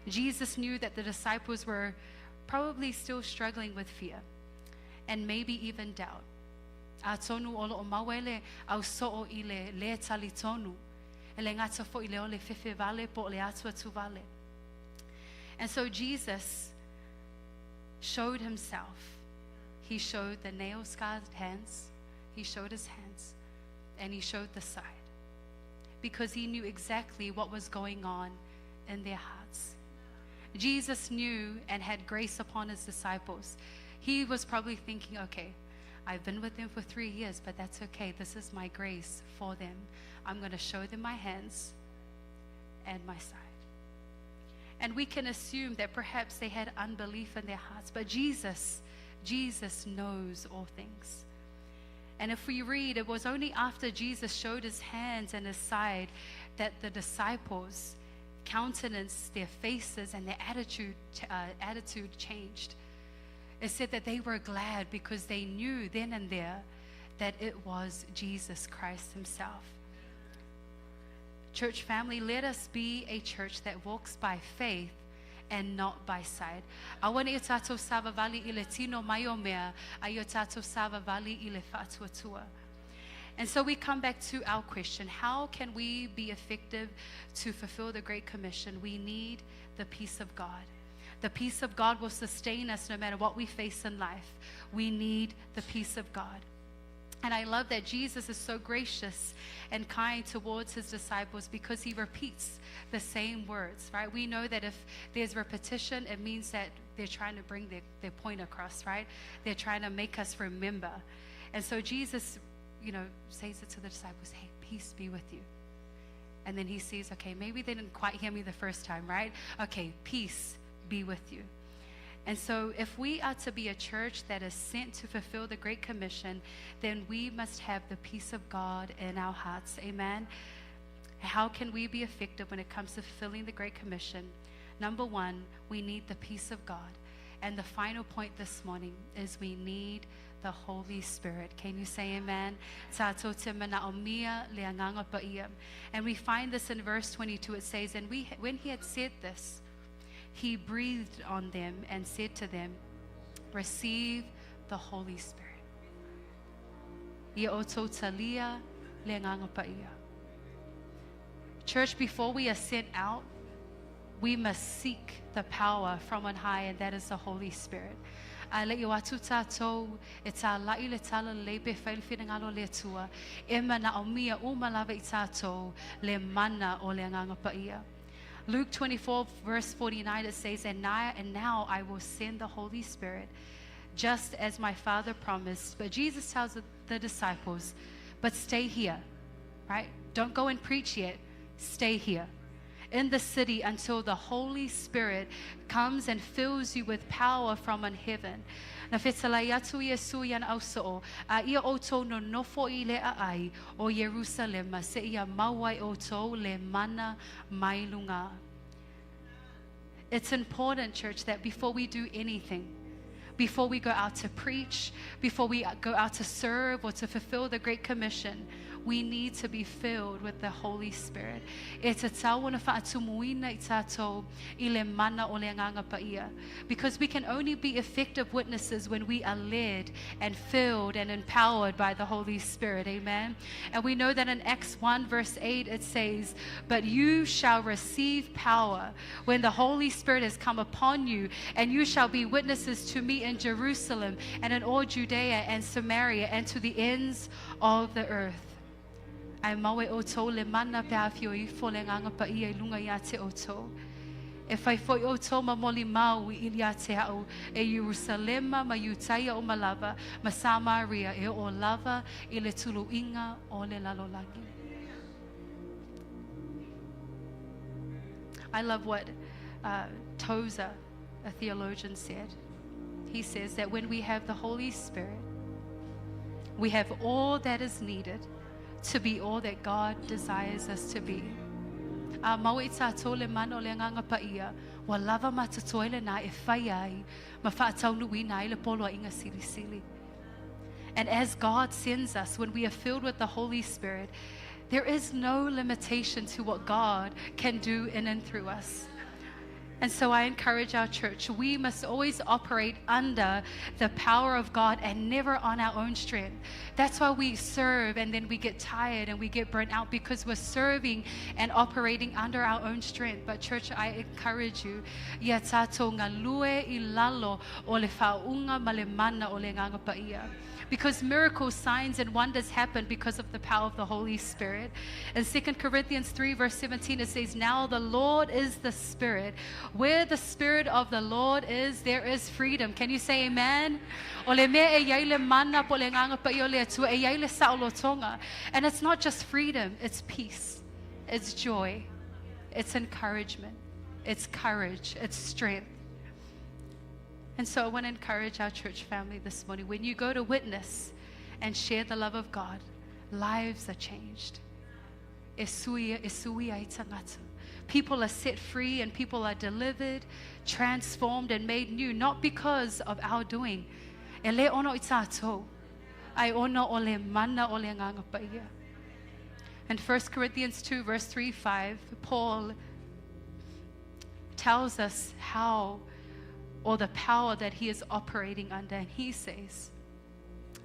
Jesus knew that the disciples were probably still struggling with fear and maybe even doubt. A tonu olo o mawele au so'o ile le tali tonu. Ele ngata fo ile ole fefe vale po le atua tu vale. And so Jesus showed himself. He showed the nail-scarred hands. He showed his hands. And he showed the side. Because he knew exactly what was going on in their hearts. Jesus knew and had grace upon his disciples. He was probably thinking, okay, I've been with them for 3 years, but that's okay. This is my grace for them. I'm going to show them my hands and my side. And we can assume that perhaps they had unbelief in their hearts, but Jesus knows all things. And if we read, it was only after Jesus showed his hands and his side that the disciples countenanced their faces and their attitude changed. It said that they were glad because they knew then and there that it was Jesus Christ himself. Church family, let us be a church that walks by faith and not by sight. Awana i tatou savavali I le tino mai o mea, a i tatou savavali I le whaatuatua. And so we come back to our question: how can we be effective to fulfill the Great Commission? We need the peace of God. The peace of God will sustain us no matter what we face in life. We need the peace of God. And I love that Jesus is so gracious and kind towards his disciples because he repeats the same words, right? We know that if there's repetition, it means that they're trying to bring their point across, right? They're trying to make us remember. And so Jesus, says it to the disciples: hey, peace be with you. And then he sees, okay, maybe they didn't quite hear me the first time, right? Okay, peace be with you. And so if we are to be a church that is sent to fulfill the Great Commission, then we must have the peace of God in our hearts. Amen. How can we be effective when it comes to fulfilling the Great Commission? Number one, we need the peace of God. And the final point this morning is we need the Holy Spirit. Can you say amen? And we find this in verse 22. It says, and when he had said this, he breathed on them and said to them, receive the Holy Spirit. Church, before we are sent out, we must seek the power from on high, and that is the Holy Spirit. Le i watu tātou e tā lai le tala lebe whailiwhinangalo le tua. E mana o mia umalawa i tātou le mana o le nganga paia. Luke 24 verse 49, it says, and now I will send the Holy Spirit, just as my Father promised. But Jesus tells the disciples, but stay here, right? Don't go and preach yet. Stay here in the city until the Holy Spirit comes and fills you with power from on heaven. Na whetalai atu Iesu ian ausoo, a ia oto no nofo I le ai o Jerusalem, se ia mawai oto le mana mailunga. It's important, church, that before we do anything, before we go out to preach, before we go out to serve or to fulfill the Great Commission, we need to be filled with the Holy Spirit. Because we can only be effective witnesses when we are led and filled and empowered by the Holy Spirit. Amen. And we know that in Acts 1 verse 8 it says, but you shall receive power when the Holy Spirit has come upon you, and you shall be witnesses to me in Jerusalem and in all Judea and Samaria and to the ends of the earth. Ai mawe o tō le mana pe awhio I fo le nganga pa I e lunga ia te o tō. E whai fo o tō ma moli mau I ilia te au e Jerusalema ma Utaia o Malava ma Samaria e o lava I le tulu inga o le lalolagi. I love what Tozer, a theologian, said. He says that when we have the Holy Spirit, we have all that is needed to be all that God desires us to be. Maui tātou le mana o le nganga paia, wa lava matatoile na e whai ai, ma whaatau nui na I le polo inga sili sili. And as God sends us, when we are filled with the Holy Spirit, there is no limitation to what God can do in and through us. And so I encourage our church, we must always operate under the power of God and never on our own strength. That's why we serve and then we get tired and we get burnt out, because we're serving and operating under our own strength. But church, I encourage you, ia tātou ngā lue I lalo o le whaunga ma le mana o le nganga paia. Because miracles, signs, and wonders happen because of the power of the Holy Spirit. In 2 Corinthians 3 verse 17 it says, now the Lord is the Spirit. Where the Spirit of the Lord is, there is freedom. Can you say amen? And it's not just freedom, it's peace, it's joy, it's encouragement, it's courage, it's strength. And so I want to encourage our church family this morning, when you go to witness and share the love of God, lives are changed. People are set free and people are delivered, transformed and made new, not because of our doing. And 1 Corinthians 2 verse 3-5, Paul tells us how, or the power that he is operating under. And he says,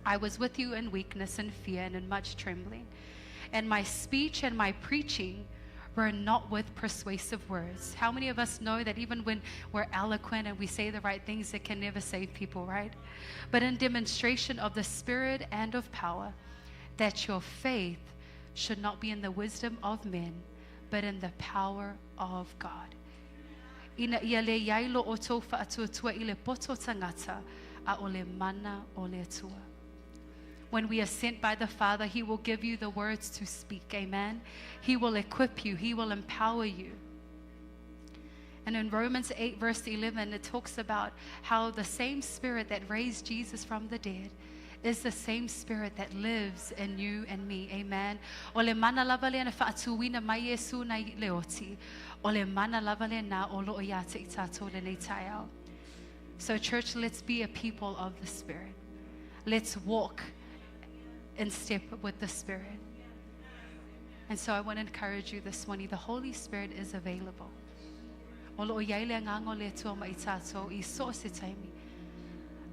I was with you in weakness and fear and in much trembling. And my speech and my preaching were not with persuasive words. How many of us know that even when we're eloquent and we say the right things, it can never save people, right? But in demonstration of the Spirit and of power, that your faith should not be in the wisdom of men, but in the power of God. Ina ia le yailo o tō whaatuatua i le poto tangata a o le mana o le atua. When we are sent by the Father, He will give you the words to speak. Amen. He will equip you. He will empower you. And in Romans 8 verse 11, it talks about how the same Spirit that raised Jesus from the dead is the same Spirit that lives in you and me. Amen. O le mana lava le na whaatuina mai Yesu na leoti. O le mana lava le na o lo ia te tato le nei tai au. So church, let's be a people of the Spirit. Let's walk in step with the Spirit. And so I want to encourage you this morning. The Holy Spirit is available. O lo iai le ngango le tua mai tato I so se taimi.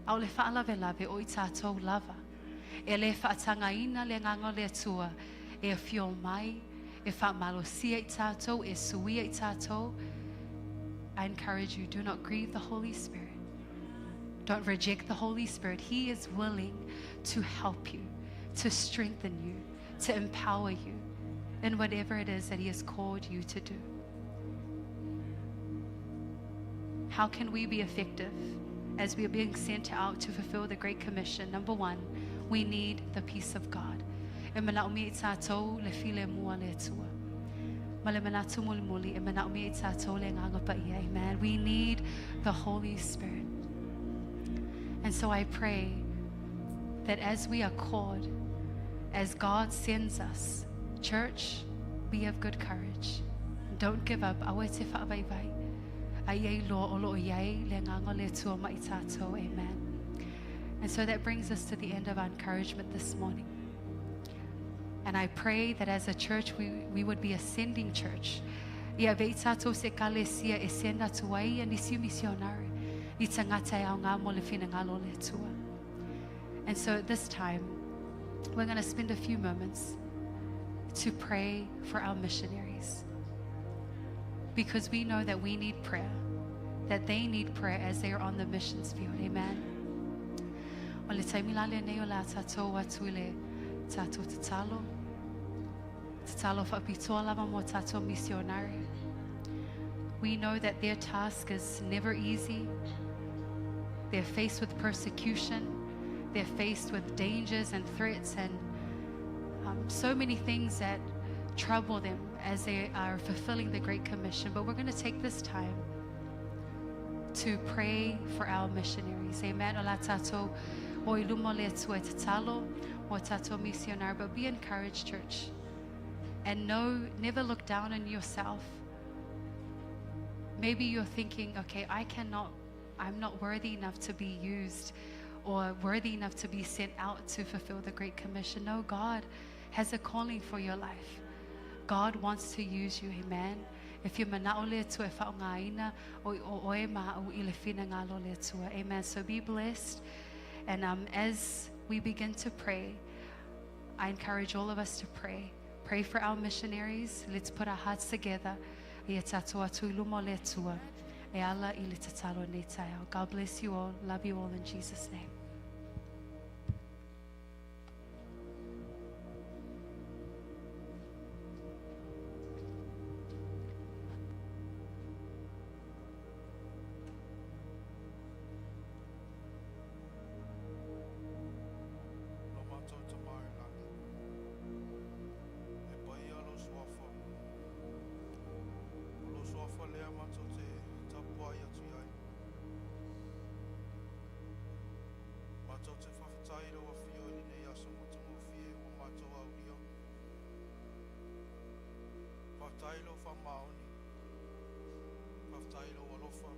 Au le whaalave lave o I tato lava. E le whaatangaina le ngango le tua. E a fio mai. E whaamalosia I tato. E sui I tato. I encourage you, do not grieve the Holy Spirit. Don't reject the Holy Spirit. He is willing to help you, to strengthen you, to empower you in whatever it is that He has called you to do. How can we be effective as we are being sent out to fulfill the Great Commission? Number one, we need the peace of God. Amen. We need the Holy Spirit. And so I pray that as we are called, as God sends us, church, be of good courage. Don't give up. Amen. And so that brings us to the end of our encouragement this morning. And I pray that as a church, we would be a sending church. And so at this time, we're going to spend a few moments to pray for our missionaries. Because we know that we need prayer, that they need prayer as they are on the missions field. Amen. We know that their task is never easy. They're faced with persecution. They're faced with dangers and threats and so many things that trouble them as they are fulfilling the Great Commission. But we're going to take this time to pray for our missionaries. Amen. But be encouraged, church. And never look down on yourself. Maybe you're thinking, okay, I'm not worthy enough to be used or worthy enough to be sent out to fulfill the Great Commission. No, God has a calling for your life. God wants to use you, amen. If you're amen. So be blessed. And as we begin to pray, I encourage all of us to pray. Pray for our missionaries. Let's put our hearts together. God bless you all. Love you all in Jesus' name. Tailo fa maoni. Tailo walofa.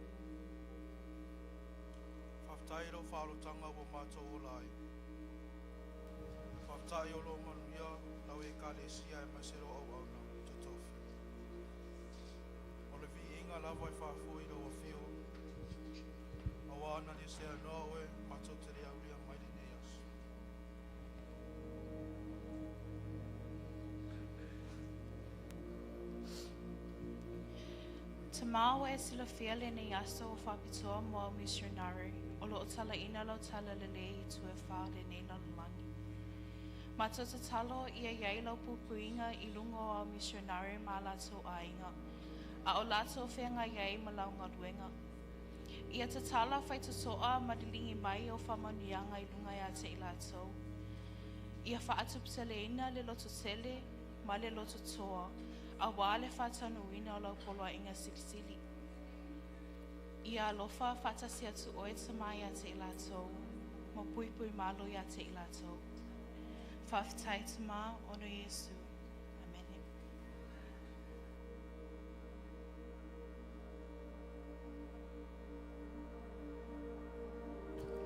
Tailo fa lutanga wa mato olai. Tailo lo manuia na we kalesia e masero au au na totofi. Ole vi inga la vai fa foi do fio. Awana ni se no we mato te ria mai de neas. Tamawa e sila fiale ni aso o whapitoa mo missionary. O lo tala ina lo tala lele I tu e whaare ni lalulangi. Matata talo ia iai lau pupuinga I lungo o missionary ma lato ainga. A o lato whenga iai ma launga ruenga. Ia te tala whai te soa madilingi mai o whamanuianga I lunga ia te ilato. Ia whaatuptele ina le loto tele ma le loto toa. A wale whatanuina o lau poloa inga silisili. Ia alofa whatasi atu oe tama ia te ilato. Mo pui pui malo ia te ilato. Whawhitai tama ono Yesu. Amen.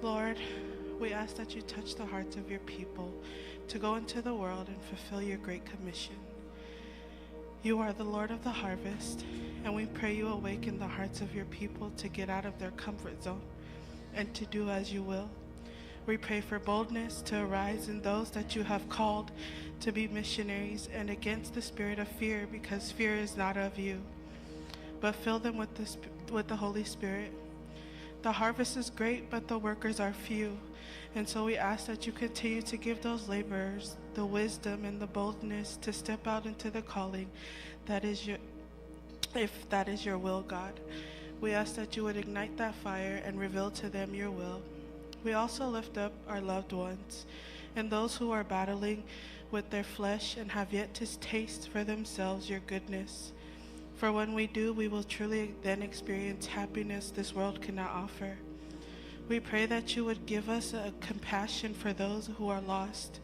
Lord, we ask that you touch the hearts of your people to go into the world and fulfill your great commission. You are the Lord of the harvest, and we pray you awaken the hearts of your people to get out of their comfort zone and to do as you will. We pray for boldness to arise in those that you have called to be missionaries and against the spirit of fear, because fear is not of you, but fill them with the Holy Spirit. The harvest is great, but the workers are few. And so we ask that you continue to give those laborers the wisdom and the boldness to step out into the calling that is if that is your will, God. We ask that you would ignite that fire and reveal to them your will. We also lift up our loved ones and those who are battling with their flesh and have yet to taste for themselves your goodness. For when we do, we will truly then experience happiness this world cannot offer. We pray that you would give us a compassion for those who are lost.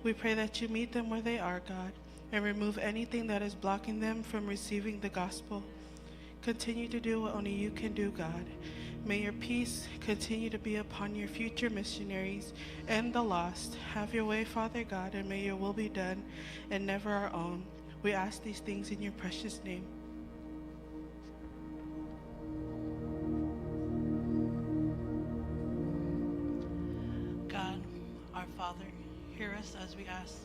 We pray that you meet them where they are, God, and remove anything that is blocking them from receiving the gospel. Continue to do what only you can do, God. May your peace continue to be upon your future missionaries and the lost. Have your way, Father God, and may your will be done and never our own. We ask these things in your precious name. God, our Father, hear us as we ask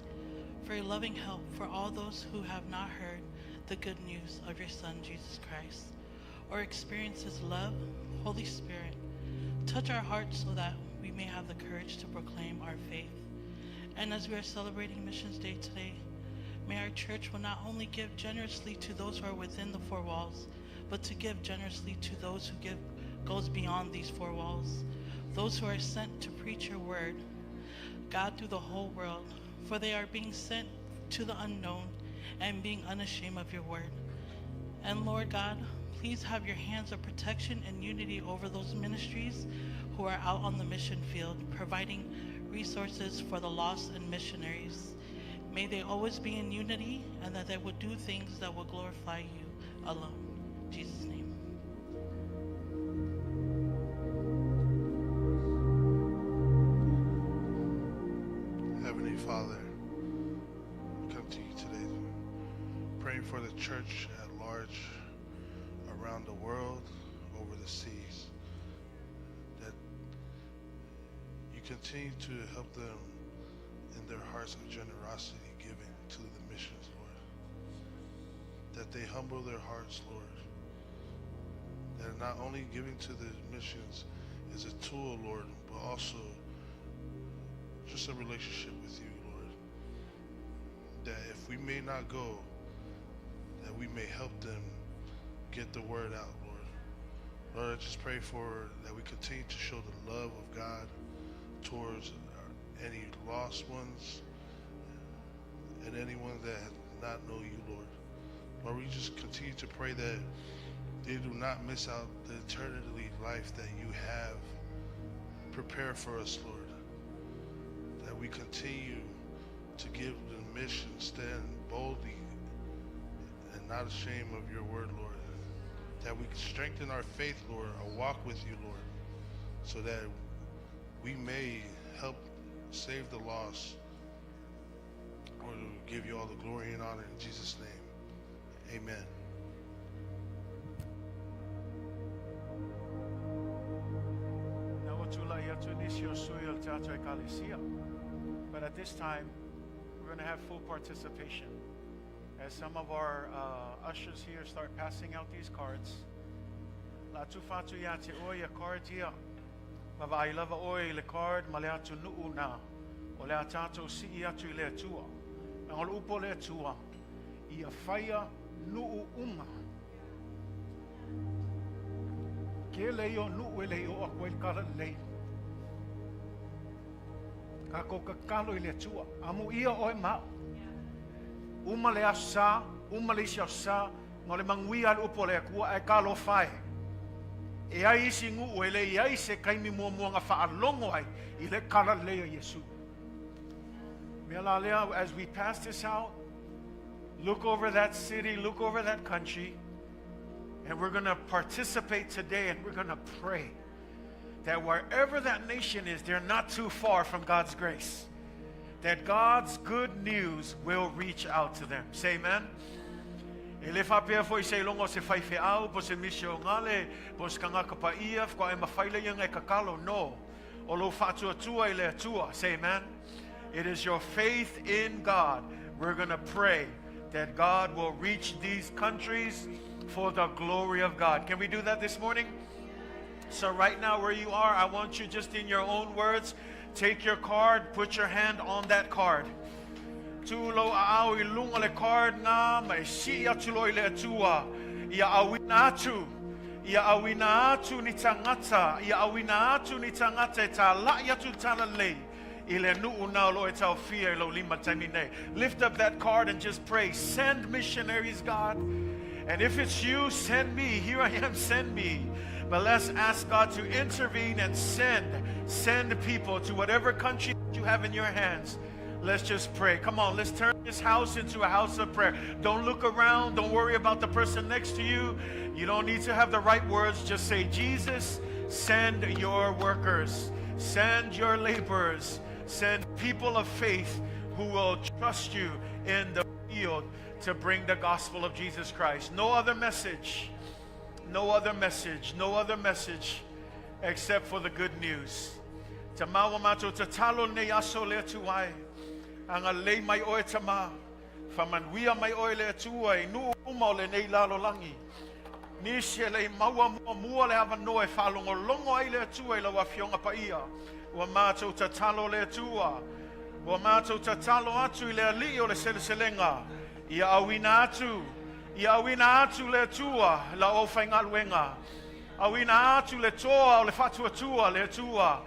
for your loving help for all those who have not heard the good news of your Son, Jesus Christ, or experienced his love. Holy Spirit, touch our hearts so that we may have the courage to proclaim our faith. And as we are celebrating Missions Day today, may our church will not only give generously to those who are within the four walls, but to give generously to those who goes beyond these four walls, those who are sent to preach your word, God, through the whole world, for they are being sent to the unknown and being unashamed of your word. And Lord God, please have your hands of protection and unity over those ministries who are out on the mission field, providing resources for the lost and missionaries. May they always be in unity, and that they would do things that will glorify you alone. In Jesus' name. Heavenly Father, we come to you today praying for the church at large, around the world, over the seas, that you continue to help them in their hearts of generosity, giving to the missions, Lord. That they humble their hearts, Lord. That not only giving to the missions is a tool, Lord, but also just a relationship with you, Lord. That if we may not go, that we may help them get the word out, Lord. Lord, I just pray that we continue to show the love of God towards any lost ones and anyone that does not know you, Lord. Lord, we just continue to pray that they do not miss out the eternity life that you have prepared for us, Lord. That we continue to give the mission, stand boldly and not ashamed of your word, Lord. That we strengthen our faith, Lord, our walk with you, Lord, so that we may help save the lost, or to give you all the glory and honor in Jesus' name. Amen. But at this time, we're going to have full participation. As some of our ushers here start passing out these cards, la tu fatu ya te oia card ia. Mava I lava oi le card ma le atu nuu na. O le atato si I atu I le atua. Ang o upo le atua. Ia whaia nuu unga. Ke leo nuu e leo a koe kala lei. Ka ko kakalo I le atua. Amu ia oi mau. Uma le asa, uma le sia sa, ngole mangui al upo le kua e kalo fai. E ai isi ngu ele e ai se kaimi mua mua nga whaalongo ai I le kala lea Yesu. Mea la lea, as we pass this out, look over that city, look over that country, and we're going to participate today and we're going to pray that wherever that nation is, they're not too far from God's grace. That God's good news will reach out to them. Say amen. Ele whapea foi se longo se whaife au, po se misio ngale, po se kangaka pa ia, kwa e mawhaile yang e kakalo, no. O lo whatua tua I le atua. Say amen. It is your faith in God. We're going to pray that God will reach these countries for the glory of God. Can we do that this morning? So right now where you are, I want you just in your own words, take your card, put your hand on that card. Tulo au I lunga le card nga mai si atulo I le atua. Ia awina atu. Ia awina atu ni tangata. Ia awina atu ni tangata e ta la yatu tala lei. Ile nuu na lo e tau fia lo lima taimine. Lift up that card and just pray. Send missionaries, God. And if it's you, send me. Here I am, send me. But let's ask God to intervene and send people to whatever country you have in your hands. Let's just pray. Come on, let's turn this house into a house of prayer. Don't look around. Don't worry about the person next to you. You don't need to have the right words. Just say, Jesus, send your workers. Send your laborers. Send people of faith who will trust you in the field to bring the gospel of Jesus Christ. No other message. No other message. No other message except for the good news. Tamawa mato tatalo ne aso le tuai. Anga lei mai oe tama. Whamanuia mai oe le tuai. Nu umau le nei lalo langi. Nisi le maua mua le hava noe whalongo longo ai le tuai la wafionga pa ia. Wa mato tatalo le tua. Wa mato tatalo atu le ali o le seleselenga. Ia awina atu. Ia awina atu le tua la o whainga luenga. Awina atu le toa o le fatua tua le tua.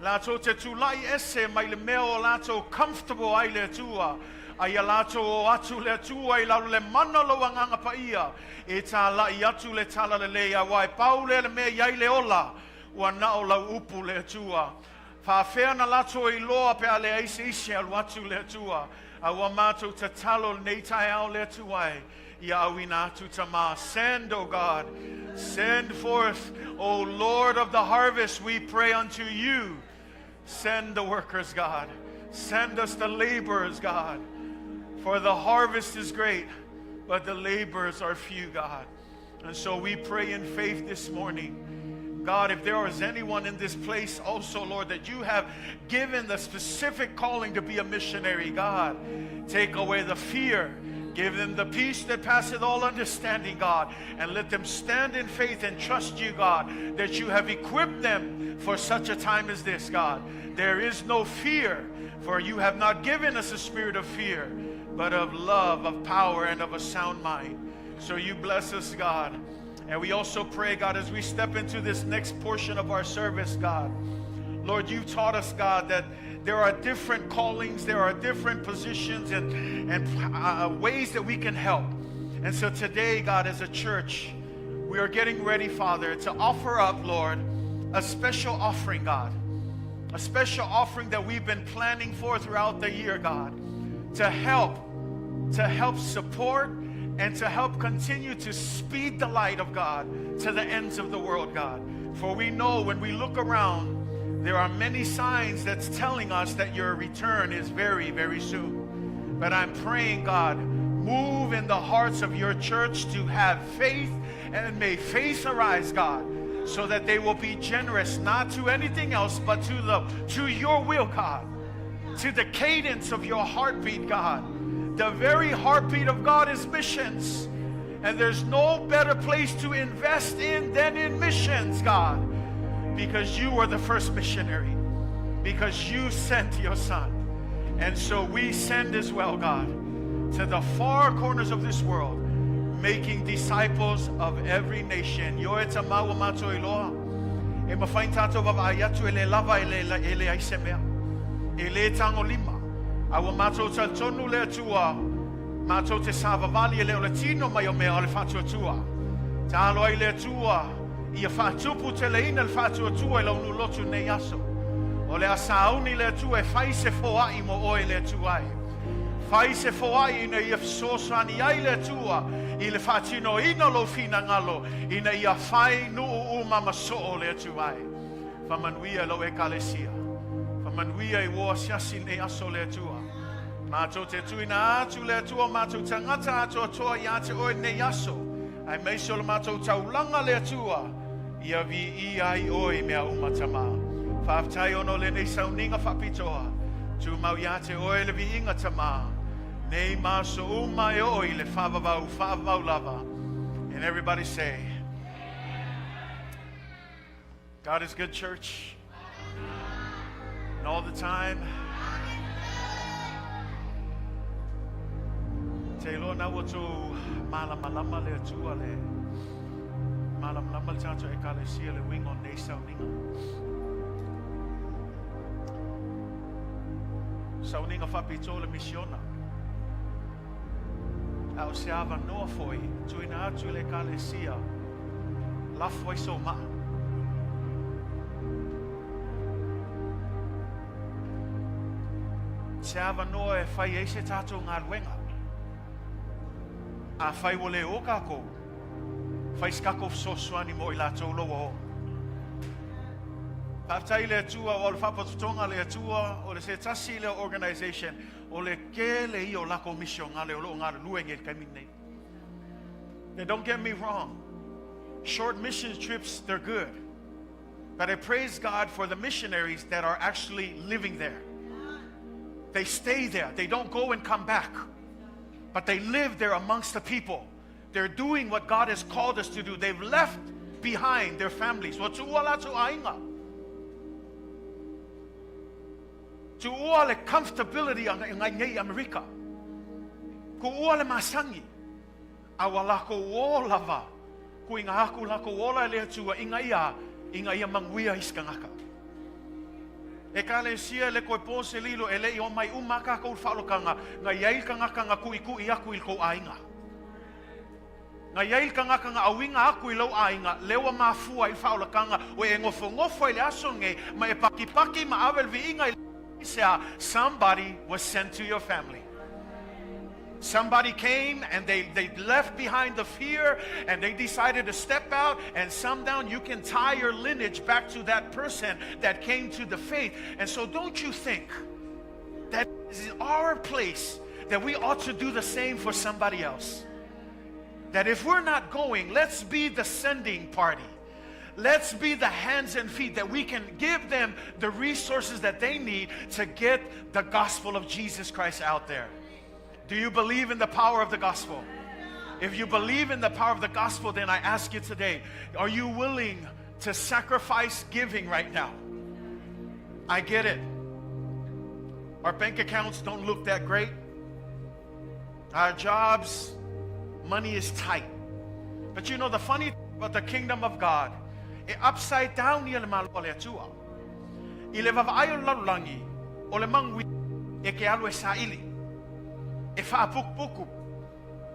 Lato te tulai ese mai le meo lato comfortable ai le tua. Ai lato o atu le tua I lau le mana lo anganga pa ia. E ta la I atu le tala le lea wai paule le mea iai le ola. Ua nao lau upu le tua. Whawhea na lato I loa pe ale aise isi al watu le tua. Awa mato te talo nei tai au le tuai. Ia awina atu tama. Send, O God. Send forth, O Lord of the harvest, we pray unto you. Send the workers, God. Send us the laborers, God. For the harvest is great, but the laborers are few, God. And so we pray in faith this morning. God, if there is anyone in this place also, Lord, that you have given the specific calling to be a missionary, God, take away the fear. Give them the peace that passeth all understanding, God, and let them stand in faith and trust you, God, that you have equipped them for such a time as this, God. There is no fear, for you have not given us a spirit of fear, but of love, of power, and of a sound mind. So you bless us, God. And we also pray, God, as we step into this next portion of our service, God. Lord, you've taught us, God, that there are different callings, there are different positions and ways that we can help. And so today, God, as a church, we are getting ready, Father, to offer up, Lord, a special offering, God. A special offering that we've been planning for throughout the year, God, to help support and to help continue to speed the light of God to the ends of the world, God. For we know when we look around, there are many signs that's telling us that your return is very, very soon. But I'm praying, God, move in the hearts of your church to have faith, and may faith arise, God, so that they will be generous, not to anything else, but to your will, God, to the cadence of your heartbeat, God, The very heartbeat of God is missions. And there's no better place to invest in than in missions, God. Because you were the first missionary. Because you sent your son. And so we send as well, God, to the far corners of this world, making disciples of every nation. Yo e ta maua mato iloa. E mawhain tātou wawaiatu ele lava ele aisemea. Ele tango lima. Awa mato ta tonu le atua. Mato te savavali ele o le tino mai o mea o le whātua tua. Ta aloa i le atua. Ia whātupu te leina le whātua tua i launu lotu nei aso. O le asauni le atua e whai se foai mo oe le atua e. Whai se foai ina ia sosani ai le atua i le whātino ina lo fina ngalo ina ia whai nuu mama so le atua e. Whamanuia lo e kalesia. Whamanuia i woa siasi nei aso le atua. Mātou te tuina atu le atua, mātou tangata atu atoa i ate oe nei aso. Ai meiso le mātou taulanga le atua, ia vi I ai oe mea umatama. Whaftai ono le nei sauninga whapitoa, tu mau i ate oe le vi inga tama. Nei maso uma e oe le whavavau lava. And everybody say, God is good, church. And all the time, te loa na watu malama le atua le malama le tato e kalesia le wingo nei sauninga. Sauninga whapito le misiona. Au se ava noa foi, tuina atu le kalesia, la foi so maa. Se ava noa e whai eise tato ngā ruenga. A whai wole o kako, whai skako sosuani mo I lātou loa o. Pātai le atua o le whapatotonga le atua o le se tasi le organization o le ke le I o lako mission ngale o lo ngare luenge le kaimine. Now don't get me wrong, short mission trips, they're good. But I praise God for the missionaries that are actually living there. They stay there, they don't go and come back. But they live there amongst the people. They're doing what God has called us to do. They've left behind their families. Tu ua tu ainga. Tu ua le comfortability ngai Amerika. Ku ua le masangi. Awa lako o lava. Ku inga haku lako ola le atua inga ia manguia iskangaka. E kalesia le koe pose lilo e lei o mai umaka kou whalokanga nga yail kangaka nga kui aku il kou ainga. Nga yail kangaka nga awinga aku ilau ainga lewa mafua il whalokanga o e ngofo ele asonge ma e paki ma avel vi inga il somebody was sent to your family. Somebody came and they left behind the fear and they decided to step out, and some down you can tie your lineage back to that person that came to the faith. And so don't you think that is our place that we ought to do the same for somebody else? That if we're not going, let's be the sending party. Let's be the hands and feet that we can give them the resources that they need to get the gospel of Jesus Christ out there. Do you believe in the power of the gospel? If you believe in the power of the gospel, then I ask you today, are you willing to sacrifice giving right now? I get it. Our bank accounts don't look that great. Our jobs, money is tight. But you know the funny thing about the kingdom of God, upside down ni le malo le atua. I le vavaayo lalulangi, o le mangwi, e ke alu e saili. E whaapukpuku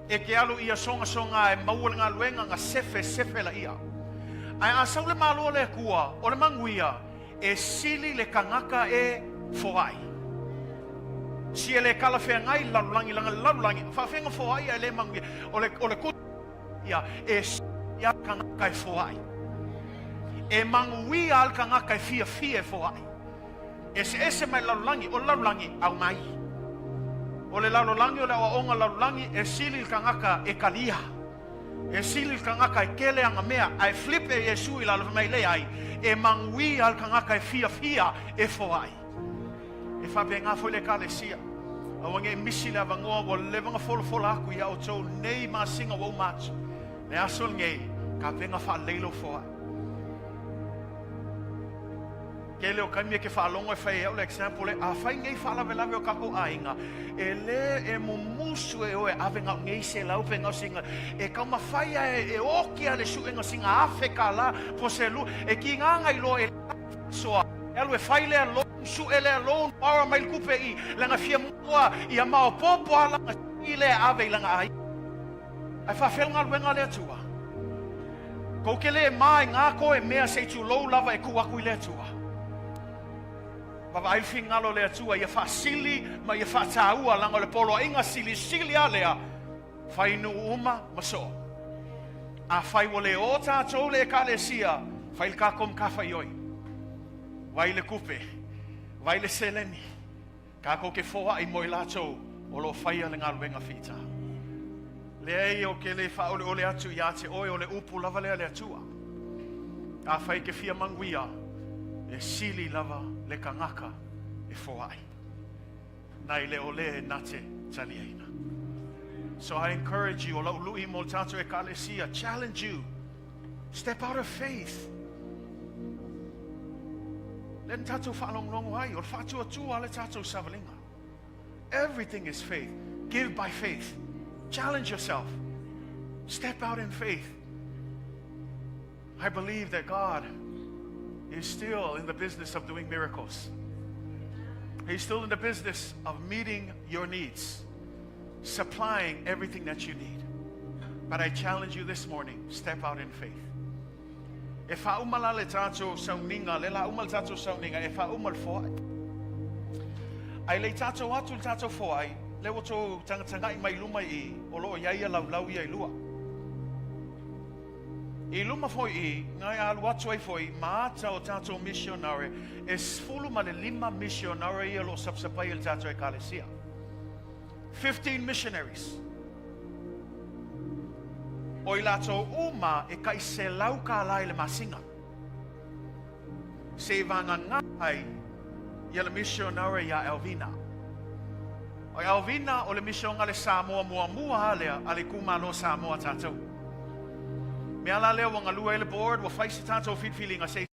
e ke alu ia songa e maua ngā luenga ngā sefe la ia. Ai asau le malo le kua o le manguia e sili le kangaka e foai. Si ele kala whea ngai lalulangi whawhenga foai e le manguia o le kuta ia e sili al kangaka e foai. E manguia al kangaka e fia foai. E se mai lalulangi o lalulangi au mai. O le lalulangi o le awaonga lalulangi e sili il kangaka e kalia. E sili il kangaka e kele anga mea. Ai flipe Yesu i lalo mai le ai. E mangui al kangaka e fia e foai. E whape ngā foi le kalesia. Awange misi le avangoa wa levanga fola aku ia o tau nei masinga wa umatsu. Le asol ngei, ka venga wha leilo foa. Kele o kaimia ke whaalongo e whai au le example a whai ngei whaalawe lawe o kako ainga. E le e mumusu e oe awenga ngei se laupe ngau singa. E kauma whai e okia le suenga singa Afrika la po se lu. E ki nganga ilo e soa. E alu e whai lea lo su ele alone para mai kupe I langa fia mua I a mao popo ala I le ave langa ai ai fa fel ngal wenga le tua ko kele mai nga ko e mea se tu lo lava e ku aku le tua baba ai fingalo le tua ia fa sili ma ia fa taua langa le polo inga sili alea fa inu uma maso a fai wole o tatou le kalesia fa il ka kom ka fa yoi vai le kupe vai le seleni ka ko ke foa I moi lato o lo faia le ngaluenga fita le ai o ke le fa ole atu ia te oi o le upu lava le atua a fai ke fia manguia e sili lava le kangaka e foa ai nai le ole nate taliaina. So I encourage you o lau lui mo tato e kalesia challenge you step out of faith. Len tato whaalong longo ai, or whatu atua le tato savalinga. Everything is faith. Give by faith. Challenge yourself. Step out in faith. I believe that God is still in the business of doing miracles. He's still in the business of meeting your needs, supplying everything that you need. But I challenge you this morning, step out in faith. E fa umala le tato sauninga, le la umal tato sauninga, e fa umal foai. Ai le tato atu le tato foai, le wato tanga I mai luma I, o loo iaia lau ia I lua. I luma foi I, ngai alu atu ai foi, maata o tato missionary, e sfulu ma le 5 missionary ia lo sapsapai il tato e kalesia. 15 missionaries. O I lato uma e kai se lau ka lai le masinga. Se vanga ngai ia le missionary ia Elvina. O Elvina o le missionga le Samoa mua alea ale kumalo Samoa tatou. Me ala leo wanga lua ele board wa faisi tatou fit feeling a se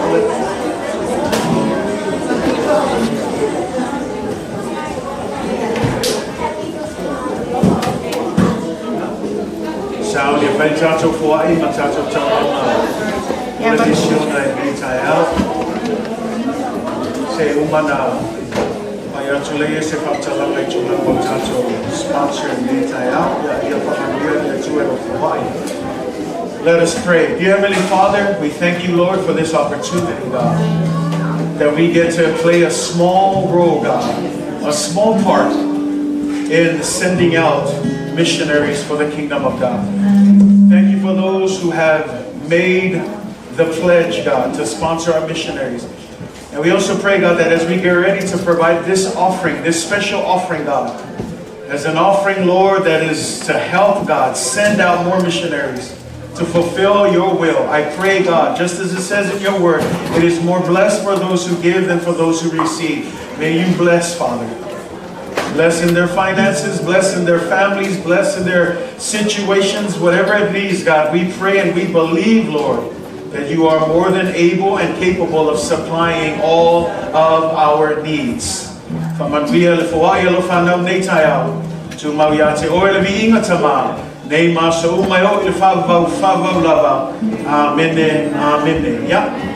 Sound your pen tato for I matato tama. Traditiona e taia. Se umana. Ayatulay se fatala le chula potato sponsor e taia. Ya pamandia le tuero Hawaii. Let us pray. Dear Heavenly Father, we thank you, Lord, for this opportunity, God, that we get to play a small role, God, a small part in sending out missionaries for the kingdom of God. Thank you for those who have made the pledge, God, to sponsor our missionaries. And we also pray, God, that as we get ready to provide this offering, this special offering, God, as an offering, Lord, that is to help, God, send out more missionaries to fulfill your will. I pray, God, just as it says in your word, it is more blessed for those who give than for those who receive. May you bless, Father. Bless in their finances, bless in their families, bless in their situations, whatever it is, God. We pray and we believe, Lord, that you are more than able and capable of supplying all of our needs. Amen. Amen. Yeah.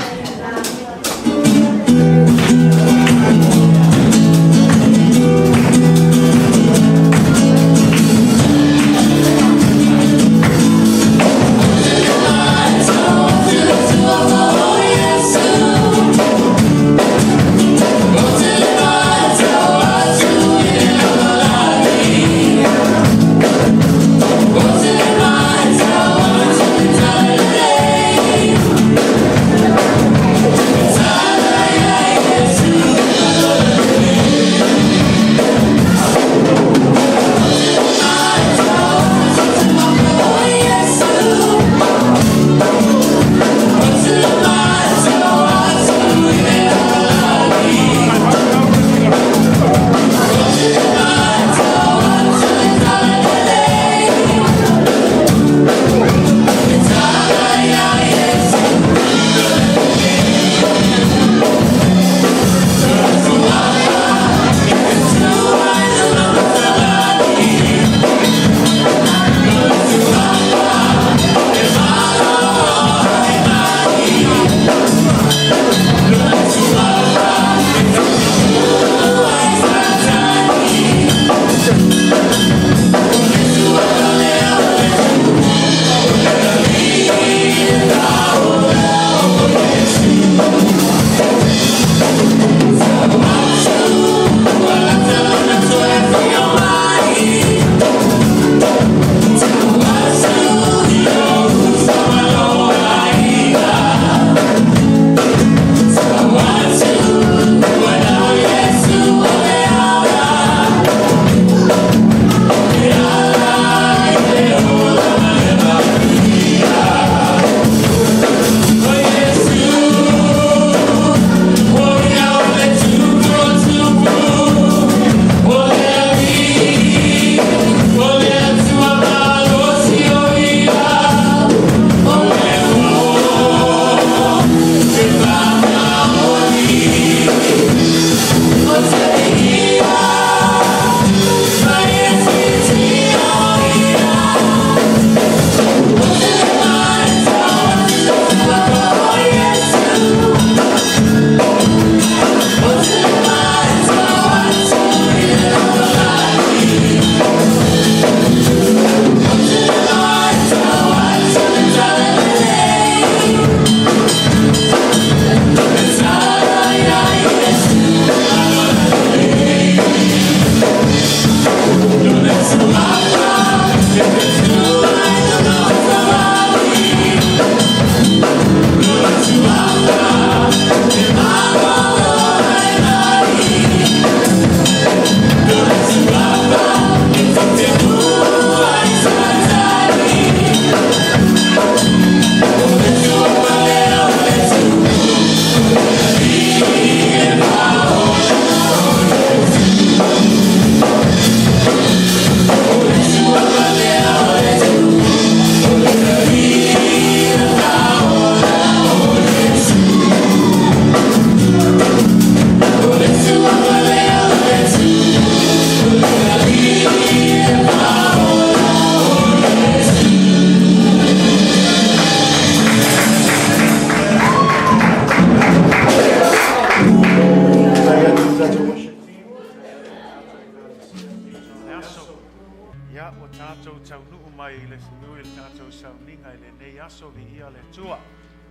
sauninga le nei aso vi ia le tua.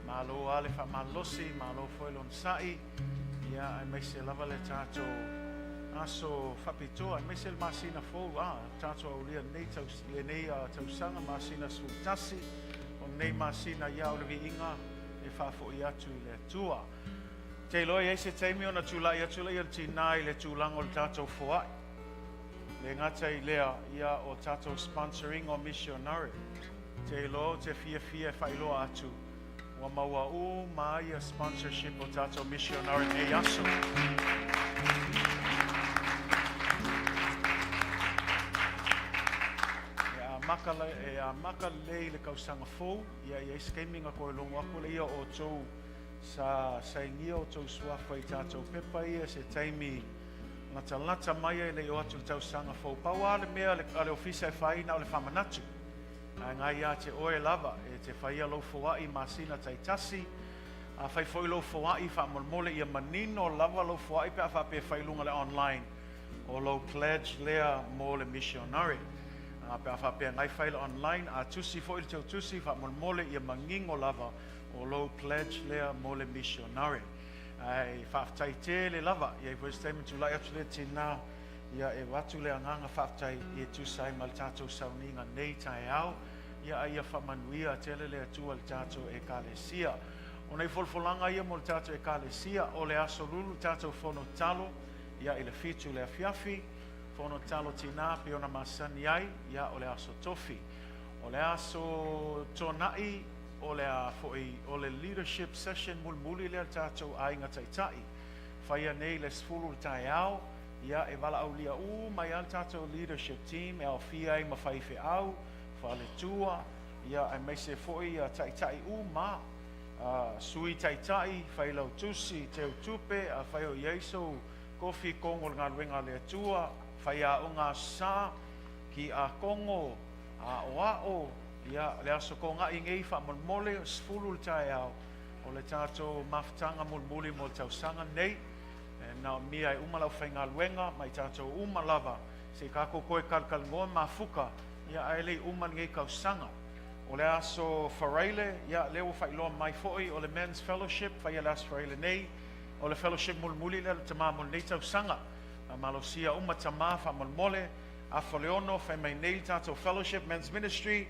Malo ale fa malosi, malo foi lon sai. Ia ai mai se lava le tato aso fapitoa, ai mai se masina fo tato o lia nei tau le nei tau sanga masina sultasi, o nei masina ia o le vi inga e fa fo ia tu le tua. Te loi e se teimi ona tula ia il tinai le tulango le tato foai. Le ngata i lea ia o tato sponsoring o missionary. Te lo te fia whailo atu. Wa maua mai a sponsorship o tato missionary e aso. E a maka lei le kausanga fou. Ia i skaminga ko e longo ako le ia o tau sa ingia o tau suafa i tato pepa ia se taimi lata mai e le o atu le tau sanga fou. Paua ale mea ale ofisa e whaina o le whamanatu. A ngai a te oe lava e te whaia lo fowai masina taitasi. A whai foi lo fowai whamolmole ia manino lava lo fowai pe a whape whailunga le online. O lo pledge lea mo le missionary. A pe a whape ngai whaile online a tusi foi le tau tusi whamolmole ia mangingo lava. O lo pledge lea mo le missionary. Ai whaftai te le lava. Ia i voice statement tu lai atu le tina. Ia e watu le anganga whaftai i tu sai mal tato sauninga nei tai au. Ia ia whamanuia tele le atua le tato e kalesia. O nei folfolanga ia mo le tato e kalesia. O le aso lulu tato fono talo. Ia i le fitu le afiafi. Fono talo tina pe ona masani ai. Ia o le aso tofi. O le aso tonai. O le leadership session mulmuli le tato ainga taitai. Whaia nei le sfulu tai au. Ia e wala au lia mai al tato leadership team. E au fia i mawhaife au. Whale tua. Ia e meise foi a taitai ma. Sui taitai. Whailau tusi teu tupe. A whaio Yesu. Kofi kongo ngā ruenga le tua. Whaia o ngā sa. Ki a kongo. A oao. Ia le aso ko ngā ingei wha mole sfulu tai au. O le tato maftanga mulmuli mo tau sanga nei. Na mia e umalau whainga luenga. Mai tato umalava. Se kako koe kalkal ngoa mafuka. Ia aelei uman ngei kau sanga. O le aso whareile. Ia leo whailoa mai foi. O le men's fellowship. Whaia le aso whareile nei. O le fellowship mulmuli le tama mul nei tau sanga. Malosia umatama wha mulmole. A whaleono whai mai nei tato fellowship men's ministry.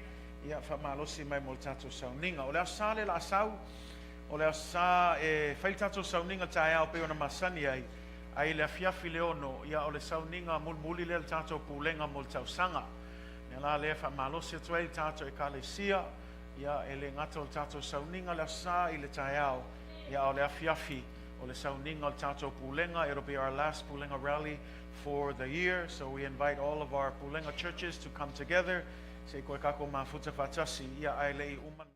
Ia whamalosi mai mo tato sauninga. O le asa le la asau. O le asa e whai tato sauninga tae au pe ona masani ai. Ai le afiafi leono. Ia o le sauninga mulmuli le tato pulenga mo tau sanga. Ia la le whamalosi atuei tato e kalesia. Ia e le ngata o tato sauninga le asa i le tae au. Ia o le afiafi. O le sauninga o tato pulenga. It'll be our last pulenga rally for the year. So we invite all of our pulenga churches to come together. Se koe kako mafuta fatasi ia ai lei uman